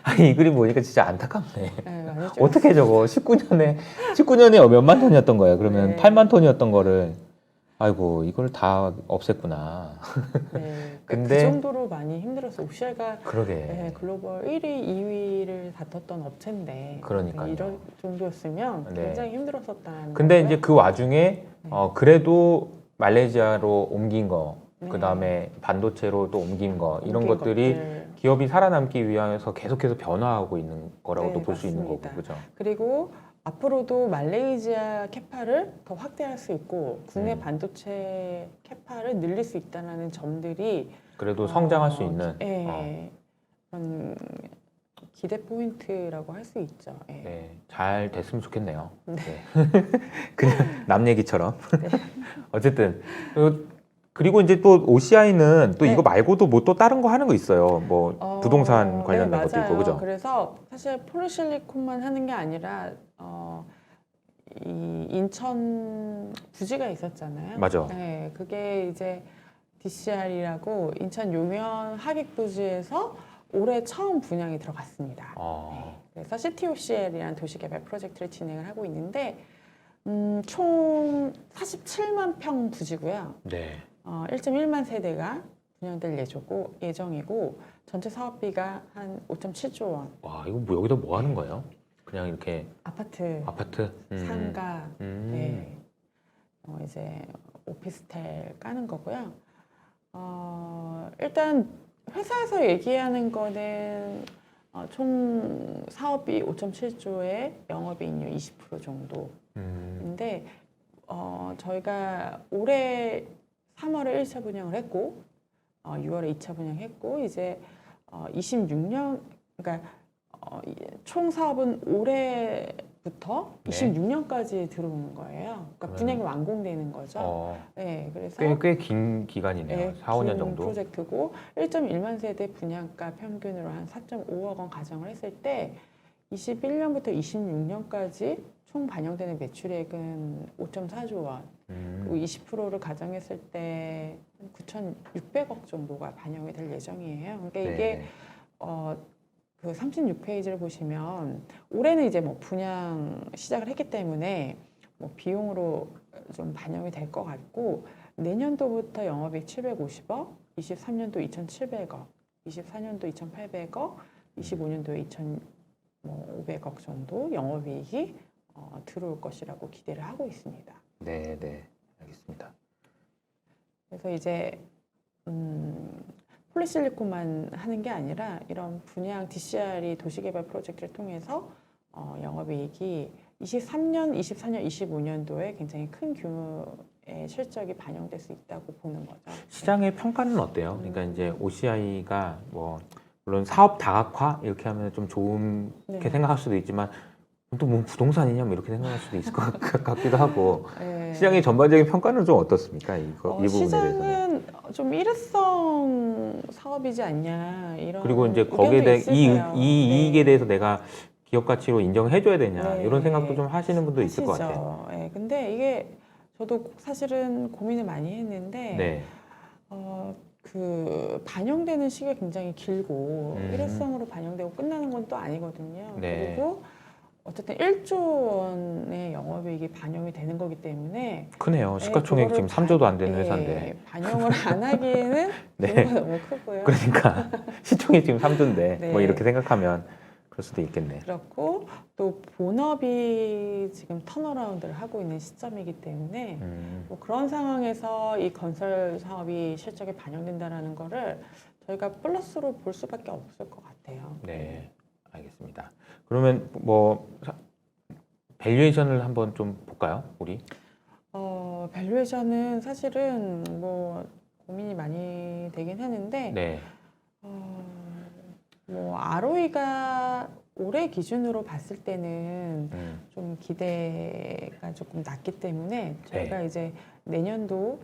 아니 이 그림 보니까 진짜 안타깝네. 네, 많이 어떻게 저거 19년에 몇만 톤이었던 거예요. 그러면 네. 8만 톤이었던 거를 아이고, 이걸 다 없앴구나. 네, 근데- 그 정도로 많이 힘들어서 OCI가 그러게. 글로벌 1위, 2위를 다퉜던 업체인데 그러니까요. 이런 정도였으면 네. 굉장히 힘들었었다는 근데 거고요. 이제 그 와중에 네. 그래도 말레이시아로 옮긴 거, 네. 그 다음에 반도체로 또 옮긴 거 이런 옮긴 것들이 것들. 기업이 살아남기 위해서 계속해서 변화하고 있는 거라고도 네, 볼 수 있는 거고, 맞습니다. 그죠? 그리고 앞으로도 말레이시아 캐파를 더 확대할 수 있고 국내 음. 반도체 캐파를 늘릴 수 있다는 점들이 그래도 성장할 수 있는. 그런 기대 포인트라고 할 수 있죠. 예. 네, 잘 됐으면 좋겠네요. 네. 네. 그냥 남 얘기처럼. 네. 어쨌든 그리고 이제 또 OCI는 또 네. 이거 말고도 뭐 또 다른 거 하는 거 있어요. 뭐 부동산 관련된 네, 것도 있고, 맞아요. 그죠? 그래서 사실 폴리실리콘만 하는 게 아니라 이 인천 부지가 있었잖아요. 맞아. 네, 그게 이제 DCR이라고 인천 용현 하객부지에서 올해 처음 분양이 들어갔습니다. 네, 그래서 CTOCL이라는 도시개발 프로젝트를 진행을 하고 있는데 총 47만 평 부지고요. 네. 1.1만 세대가 분양될 예정이고 전체 사업비가 한 5.7조 원. 와, 이거 뭐 여기다 뭐 하는 거예요? 그냥 이렇게 아파트, 아파트? 상가, 음. 네. 이제 오피스텔 까는 거고요. 일단 회사에서 얘기하는 거는 총 사업비 5.7조에 영업이익률 20% 정도인데 저희가 올해 3월에 1차 분양을 했고 6월에 2차 분양했고 이제 26년 그러니까 총 사업은 올해부터 네. 26년까지 들어오는 거예요. 그러니까 분양이 완공되는 거죠. 네, 그래서 꽤 긴 기간이네요. 네, 4, 5년 긴 정도. 프로젝트고 1.1만 세대 분양가 평균으로 한 4.5억 원 가정을 했을 때 21년부터 26년까지 총 반영되는 매출액은 5.4조 원. 그리고 20%를 가정했을 때 9,600억 정도가 반영이 될 예정이에요. 그러니까 이게 그 36페이지를 보시면 올해는 이제 뭐 분양 시작을 했기 때문에 뭐 비용으로 좀 반영이 될 것 같고 내년도부터 영업이익 750억, 23년도 2,700억, 24년도 2,800억, 25년도에 2,500억 정도 영업이익이 들어올 것이라고 기대를 하고 있습니다. 네, 네, 알겠습니다. 그래서 이제 폴리실리콘만 하는 게 아니라 이런 분양 DCR이 도시개발 프로젝트를 통해서 영업이익이 23년, 24년, 25년도에 굉장히 큰 규모의 실적이 반영될 수 있다고 보는 거죠. 시장의 평가는 어때요? 그러니까 이제 OCI가 뭐 물론 사업 다각화 이렇게 하면 좀 좋게 네. 생각할 수도 있지만 또 뭐 부동산이냐 뭐 이렇게 생각할 수도 있을 것 같기도 하고 네. 시장의 전반적인 평가는 좀 어떻습니까? 이 부분에 대해서는. 시장은 좀 일회성 사업이지 않냐 이런 그리고 이제 의견도 거기에 대해 있으세요. 이 네. 이익에 대해서 내가 기업 가치로 인정해줘야 되냐 네. 이런 생각도 좀 하시는 분도 있을 것 같아요. 하시죠. 네, 근데 이게 저도 사실은 고민을 많이 했는데 네. 그 반영되는 시기가 굉장히 길고 일회성으로 반영되고 끝나는 건 또 아니거든요. 네. 그리고 어쨌든 1조 원의 영업이익이 반영이 되는 거기 때문에 크네요. 시가총액 지금 3조도 안 되는 회사인데. 반영을 안 하기에는 네. 규모가 너무 크고요. 그러니까 시총이 지금 3조인데 네. 뭐 이렇게 생각하면 그럴 수도 있겠네. 그렇고 또 본업이 지금 턴어라운드를 하고 있는 시점이기 때문에 뭐 그런 상황에서 이 건설 사업이 실적에 반영된다라는 거를 저희가 플러스로 볼 수밖에 없을 것 같아요. 네, 알겠습니다. 그러면 뭐 밸류에이션을 한번 좀 볼까요, 우리? 밸류에이션은 사실은 뭐 고민이 많이 되긴 하는데 네, 뭐 ROE가 올해 기준으로 봤을 때는 좀 기대가 조금 낮기 때문에 저희가 이제 내년도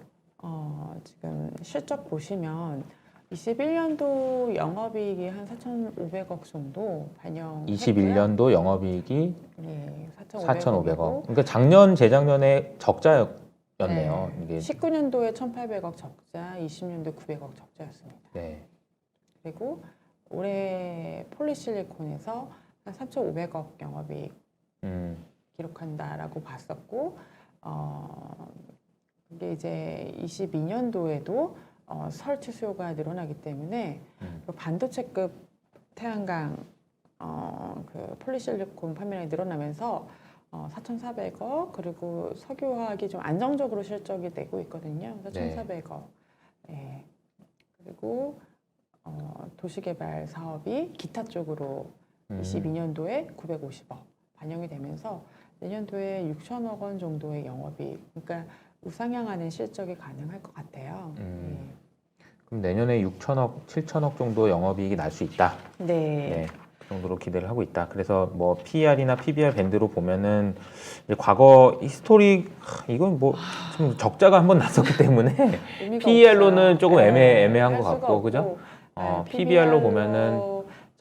지금 실적 보시면 21년도 영업이익이 한 4,500억 정도 반영. 21년도 영업이익이 네, 4,500억. 그러니까 작년, 재작년에 적자였네요. 네, 이게 19년도에 1,800억 적자, 20년도 900억 적자였습니다. 네, 그리고 올해 폴리실리콘에서 한 3,500억 영업이익 기록한다라고 봤었고 이게 이제 22년도에도 설치 수요가 늘어나기 때문에 그 반도체급 태양광 그 폴리실리콘 판매량이 늘어나면서 4,400억 그리고 석유화학이 좀 안정적으로 실적이 내고 있거든요. 그래서 네. 1,400억. 예. 그리고 도시개발 사업이 기타 쪽으로 22년도에 950억 반영이 되면서 내년도에 6천억 원 정도의 영업이익, 그러니까 우상향하는 실적이 가능할 것 같아요. 그럼 내년에 6천억, 7천억 정도 영업이익이 날 수 있다. 네. 네, 그 정도로 기대를 하고 있다. 그래서 뭐 PER이나 PBR 밴드로 보면은 이제 과거 히스토릭 이건 뭐 좀 적자가 한번 났었기 때문에 의미가 PER로는 없어요. 조금 네, 애매한 할 것 수가 같고, 그죠? 없고, 네, PBR로 보면은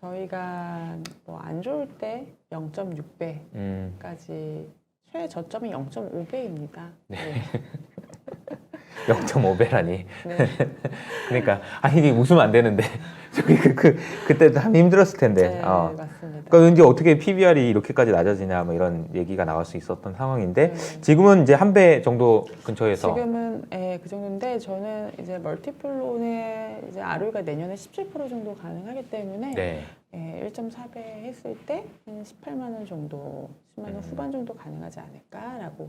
저희가 뭐 안 좋을 때 0.6배까지 최저점이 0.5배입니다. 네. 0.5배라니. 네. 그러니까 아니 이게 웃으면 안 되는데 저기 그때 참 힘들었을 텐데. 네, 맞습니다. 그러니까 이제 어떻게 PBR이 이렇게까지 낮아지냐 뭐 이런 얘기가 나올 수 있었던 상황인데 네. 지금은 이제 한 배 정도 근처에서 지금은 그 정도인데 저는 이제 멀티플론의 이제 ROE가 내년에 17% 정도 가능하기 때문에 네. 1.4배 했을 때 한 18만 원 정도, 10만 원 후반 정도 가능하지 않을까라고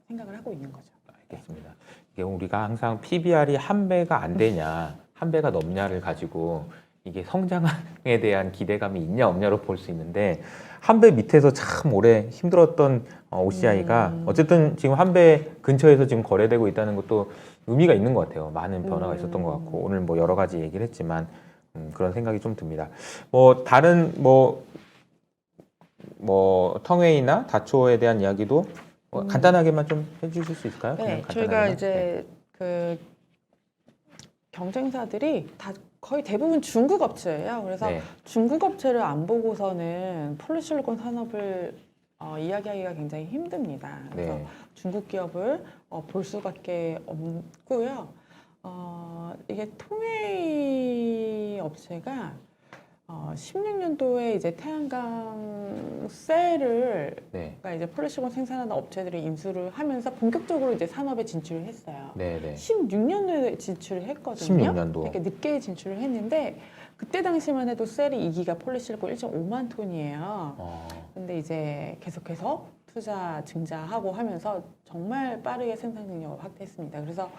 생각을 하고 있는 거죠. 알겠습니다. 이게 우리가 항상 PBR이 한 배가 안 되냐, 한 배가 넘냐를 가지고 이게 성장에 대한 기대감이 있냐 없냐로 볼 수 있는데 한 배 밑에서 참 오래 힘들었던 OCI가 어쨌든 지금 한 배 근처에서 지금 거래되고 있다는 것도 의미가 있는 것 같아요. 많은 변화가 있었던 것 같고 오늘 뭐 여러 가지 얘기를 했지만 그런 생각이 좀 듭니다. 뭐 다른 뭐 텅웨이나 다초에 대한 이야기도 간단하게만 좀 해주실 수 있을까요? 네, 그냥 저희가 간단하게만? 이제 그 경쟁사들이 다 거의 대부분 중국 업체예요. 그래서 네. 중국 업체를 안 보고서는 폴리실리콘 산업을 이야기하기가 굉장히 힘듭니다. 그래서 네. 중국 기업을 볼 수밖에 없고요. 이게 통웨이 업체가 16년도에 이제 태양광 셀을 네. 그러니까 이제 폴리시곤 생산하는 업체들이 인수를 하면서 본격적으로 이제 산업에 진출을 했어요. 네. 네. 16년도에 진출을 했거든요. 16년도. 되게 늦게 진출을 했는데 그때 당시만 해도 셀이 2기가 폴리실리콘 1.5만 톤이에요. 근데 이제 계속해서 투자 증자하고 하면서 정말 빠르게 생산 능력을 확대했습니다. 그래서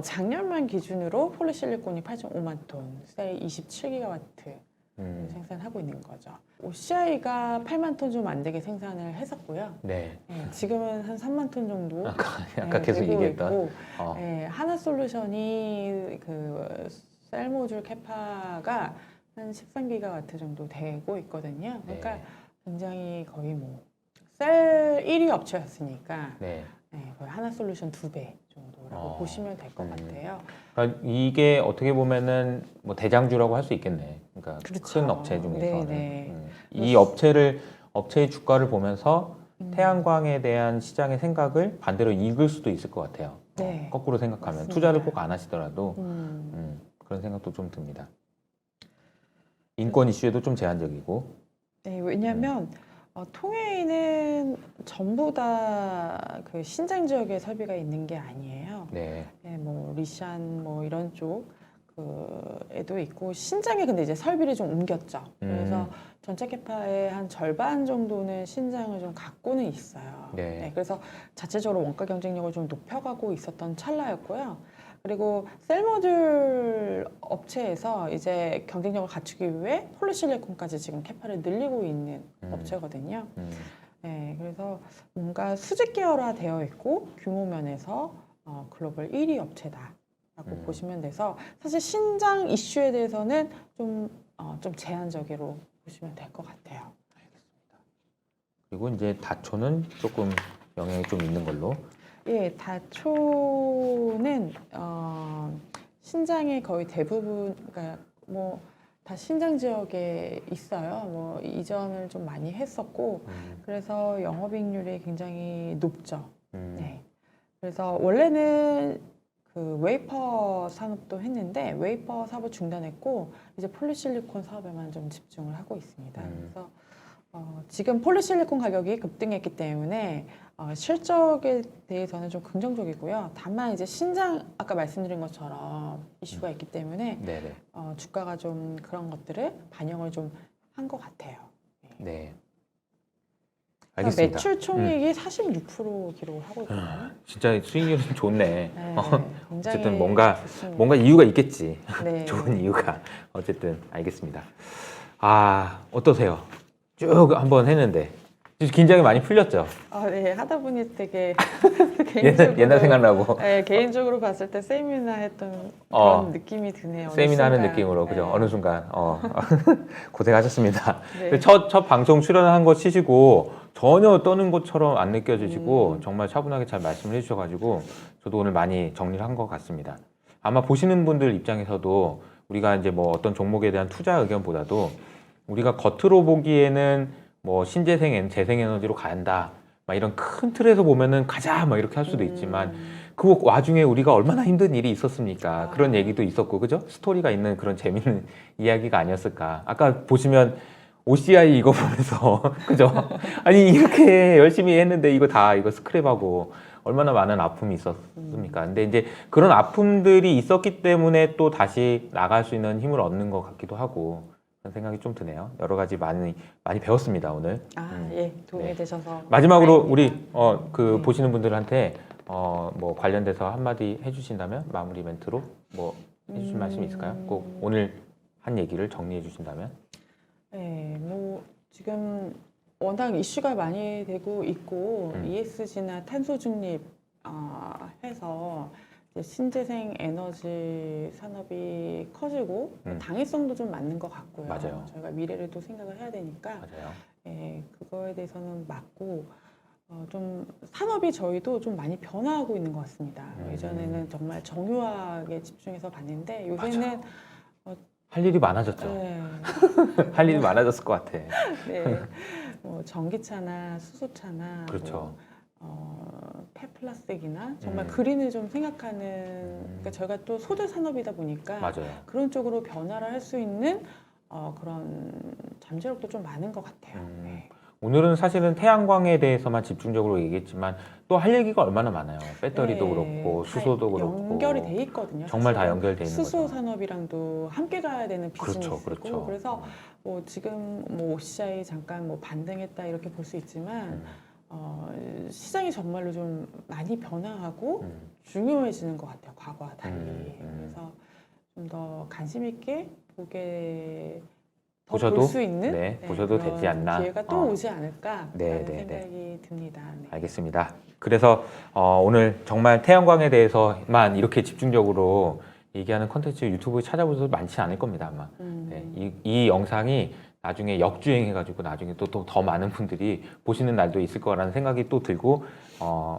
작년만 기준으로 폴리실리콘이 8.5만 톤, 셀 27기가와트 생산하고 있는 거죠. OCI가 8만 톤 좀 안 되게 생산을 했었고요. 네. 네, 지금은 한 3만 톤 정도 아까 계속 되고 얘기했던. 있고, 하나솔루션이 그 셀 모듈 캐파가 한 13기가와트 정도 되고 있거든요. 그러니까 네. 굉장히 거의 뭐 셀 1위 업체였으니까 네. 거의 하나솔루션 2배 정도라고 보시면 될 것 같아요. 그러니까 이게 어떻게 보면은 뭐 대장주라고 할 수 있겠네. 그러니까 그렇죠. 큰 업체 중에서는 네네. 이 업체의 주가를 보면서 태양광에 대한 시장의 생각을 반대로 읽을 수도 있을 것 같아요. 네. 거꾸로 생각하면 맞습니다. 투자를 꼭 안 하시더라도 그런 생각도 좀 듭니다. 인권 이슈에도 좀 제한적이고. 네, 왜냐하면 통웨이는 전부 다 그 신장 지역에 설비가 있는 게 아니에요. 네. 네, 뭐 리샨 뭐 이런 쪽 그에도 있고 신장에 근데 이제 설비를 좀 옮겼죠. 그래서 전체 캐파의 한 절반 정도는 신장을 좀 갖고는 있어요. 네. 그래서 자체적으로 원가 경쟁력을 좀 높여가고 있었던 찰나였고요. 그리고 셀모듈 업체에서 이제 경쟁력을 갖추기 위해 폴리실리콘까지 지금 캐파를 늘리고 있는 업체거든요. 네, 그래서 뭔가 수직 계열화되어 있고 규모 면에서 글로벌 1위 업체다라고 보시면 돼서 사실 신장 이슈에 대해서는 좀 제한적으로 보시면 될 것 같아요. 그리고 이제 다초는 조금 영향이 좀 있는 걸로. 예, 다초는 신장의 거의 대부분, 그러니까 뭐 다 신장 지역에 있어요. 뭐 이전을 좀 많이 했었고, 그래서 영업이익률이 굉장히 높죠. 네. 그래서 원래는 그 웨이퍼 산업도 했는데 웨이퍼 사업을 중단했고 이제 폴리실리콘 사업에만 좀 집중을 하고 있습니다. 그래서 지금 폴리실리콘 가격이 급등했기 때문에 실적에 대해서는 좀 긍정적이고요. 다만 이제 신장 아까 말씀드린 것처럼 이슈가 있기 때문에 네네. 주가가 좀 그런 것들을 반영을 좀 한 것 같아요. 네. 알겠습니다. 매출 총이익이 46% 기록을 하고 있거든요. 진짜 수익률은 좋네. 네, 어쨌든 굉장히 뭔가 좋습니다. 이유가 있겠지. 네. 좋은 이유가. 어쨌든 알겠습니다. 어떠세요? 쭉 한번 했는데 긴장이 많이 풀렸죠? 네, 하다 보니 되게 옛날 생각나고 네, 개인적으로 봤을 때 세미나 했던 그런 느낌이 드네요. 세미나 하는 순간. 느낌으로 그죠? 네. 어느 순간 고생하셨습니다. 네. 첫 방송 출연한 거 치시고 전혀 떠는 것처럼 안 느껴지시고 정말 차분하게 잘 말씀을 해주셔가지고 저도 오늘 많이 정리를 한 것 같습니다. 아마 보시는 분들 입장에서도 우리가 이제 뭐 어떤 종목에 대한 투자 의견보다도 우리가 겉으로 보기에는 뭐 신재생, 재생에너지로 간다. 막 이런 큰 틀에서 보면은 가자 막 이렇게 할 수도 있지만 그 와중에 우리가 얼마나 힘든 일이 있었습니까? 그런 얘기도 있었고 그죠? 스토리가 있는 그런 재밌는 이야기가 아니었을까? 아까 보시면 OCI 이거 보면서 그죠? 아니 이렇게 열심히 했는데 이거 스크랩하고 얼마나 많은 아픔이 있었습니까? 근데 이제 그런 아픔들이 있었기 때문에 또 다시 나갈 수 있는 힘을 얻는 것 같기도 하고 그런 생각이 좀 드네요. 여러 가지 많이 배웠습니다 오늘. 예, 도움이 네. 되셔서 마지막으로 다행입니다. 우리 보시는 분들한테 뭐 관련돼서 한마디 해주신다면 마무리 멘트로 뭐 해주실 말씀이 있을까요? 꼭 오늘 한 얘기를 정리해 주신다면. 네, 뭐 지금 워낙 이슈가 많이 되고 있고 ESG나 탄소 중립 해서 이제 신재생 에너지 산업이 커지고 당위성도 좀 맞는 것 같고요. 맞아요. 저희가 미래를 또 생각을 해야 되니까 맞아요. 그거에 대해서는 맞고 좀 산업이 저희도 좀 많이 변화하고 있는 것 같습니다. 예전에는 정말 정유학에 집중해서 봤는데 요새는 할 일이 많아졌죠. 네, 할 일이 많아졌을 것 같아. 네, 뭐 전기차나 수소차나 그렇죠. 폐플라스틱이나 정말 그린을 좀 생각하는 그러니까 저희가 또 소재 산업이다 보니까 맞아요. 그런 쪽으로 변화를 할 수 있는 그런 잠재력도 좀 많은 것 같아요. 네. 오늘은 사실은 태양광에 대해서만 집중적으로 얘기했지만 또 할 얘기가 얼마나 많아요. 배터리도 네, 그렇고 다 수소도 그렇고 연결이 돼 있거든요. 정말 다 사실은. 연결돼 있는 수소 거죠. 산업이랑도 함께 가야 되는 비즈니스고 그렇죠. 그래서 뭐 지금 뭐 OCI 잠깐 뭐 반등했다 이렇게 볼 수 있지만 시장이 정말로 좀 많이 변화하고 중요해지는 것 같아요. 과거와 달리. 그래서 좀 더 관심 있게 보셔도 볼 수 있는 네, 보셔도 그런 되지 않나. 기회가 또 오지 않을까 네, 라는 네, 생각이 듭니다. 네. 알겠습니다. 그래서 오늘 정말 태양광에 대해서만 이렇게 집중적으로 얘기하는 콘텐츠 유튜브에 찾아보셔도 많지 않을 겁니다 아마. 네, 이 영상이 나중에 역주행해가지고 나중에 또 더 많은 분들이 보시는 날도 있을 거라는 생각이 또 들고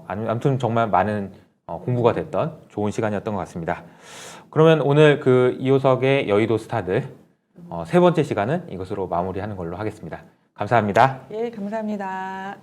아무튼 정말 많은 공부가 됐던 좋은 시간이었던 것 같습니다. 그러면 오늘 그 이호석의 여의도 스타들 세 번째 시간은 이것으로 마무리하는 걸로 하겠습니다. 감사합니다. 예, 감사합니다.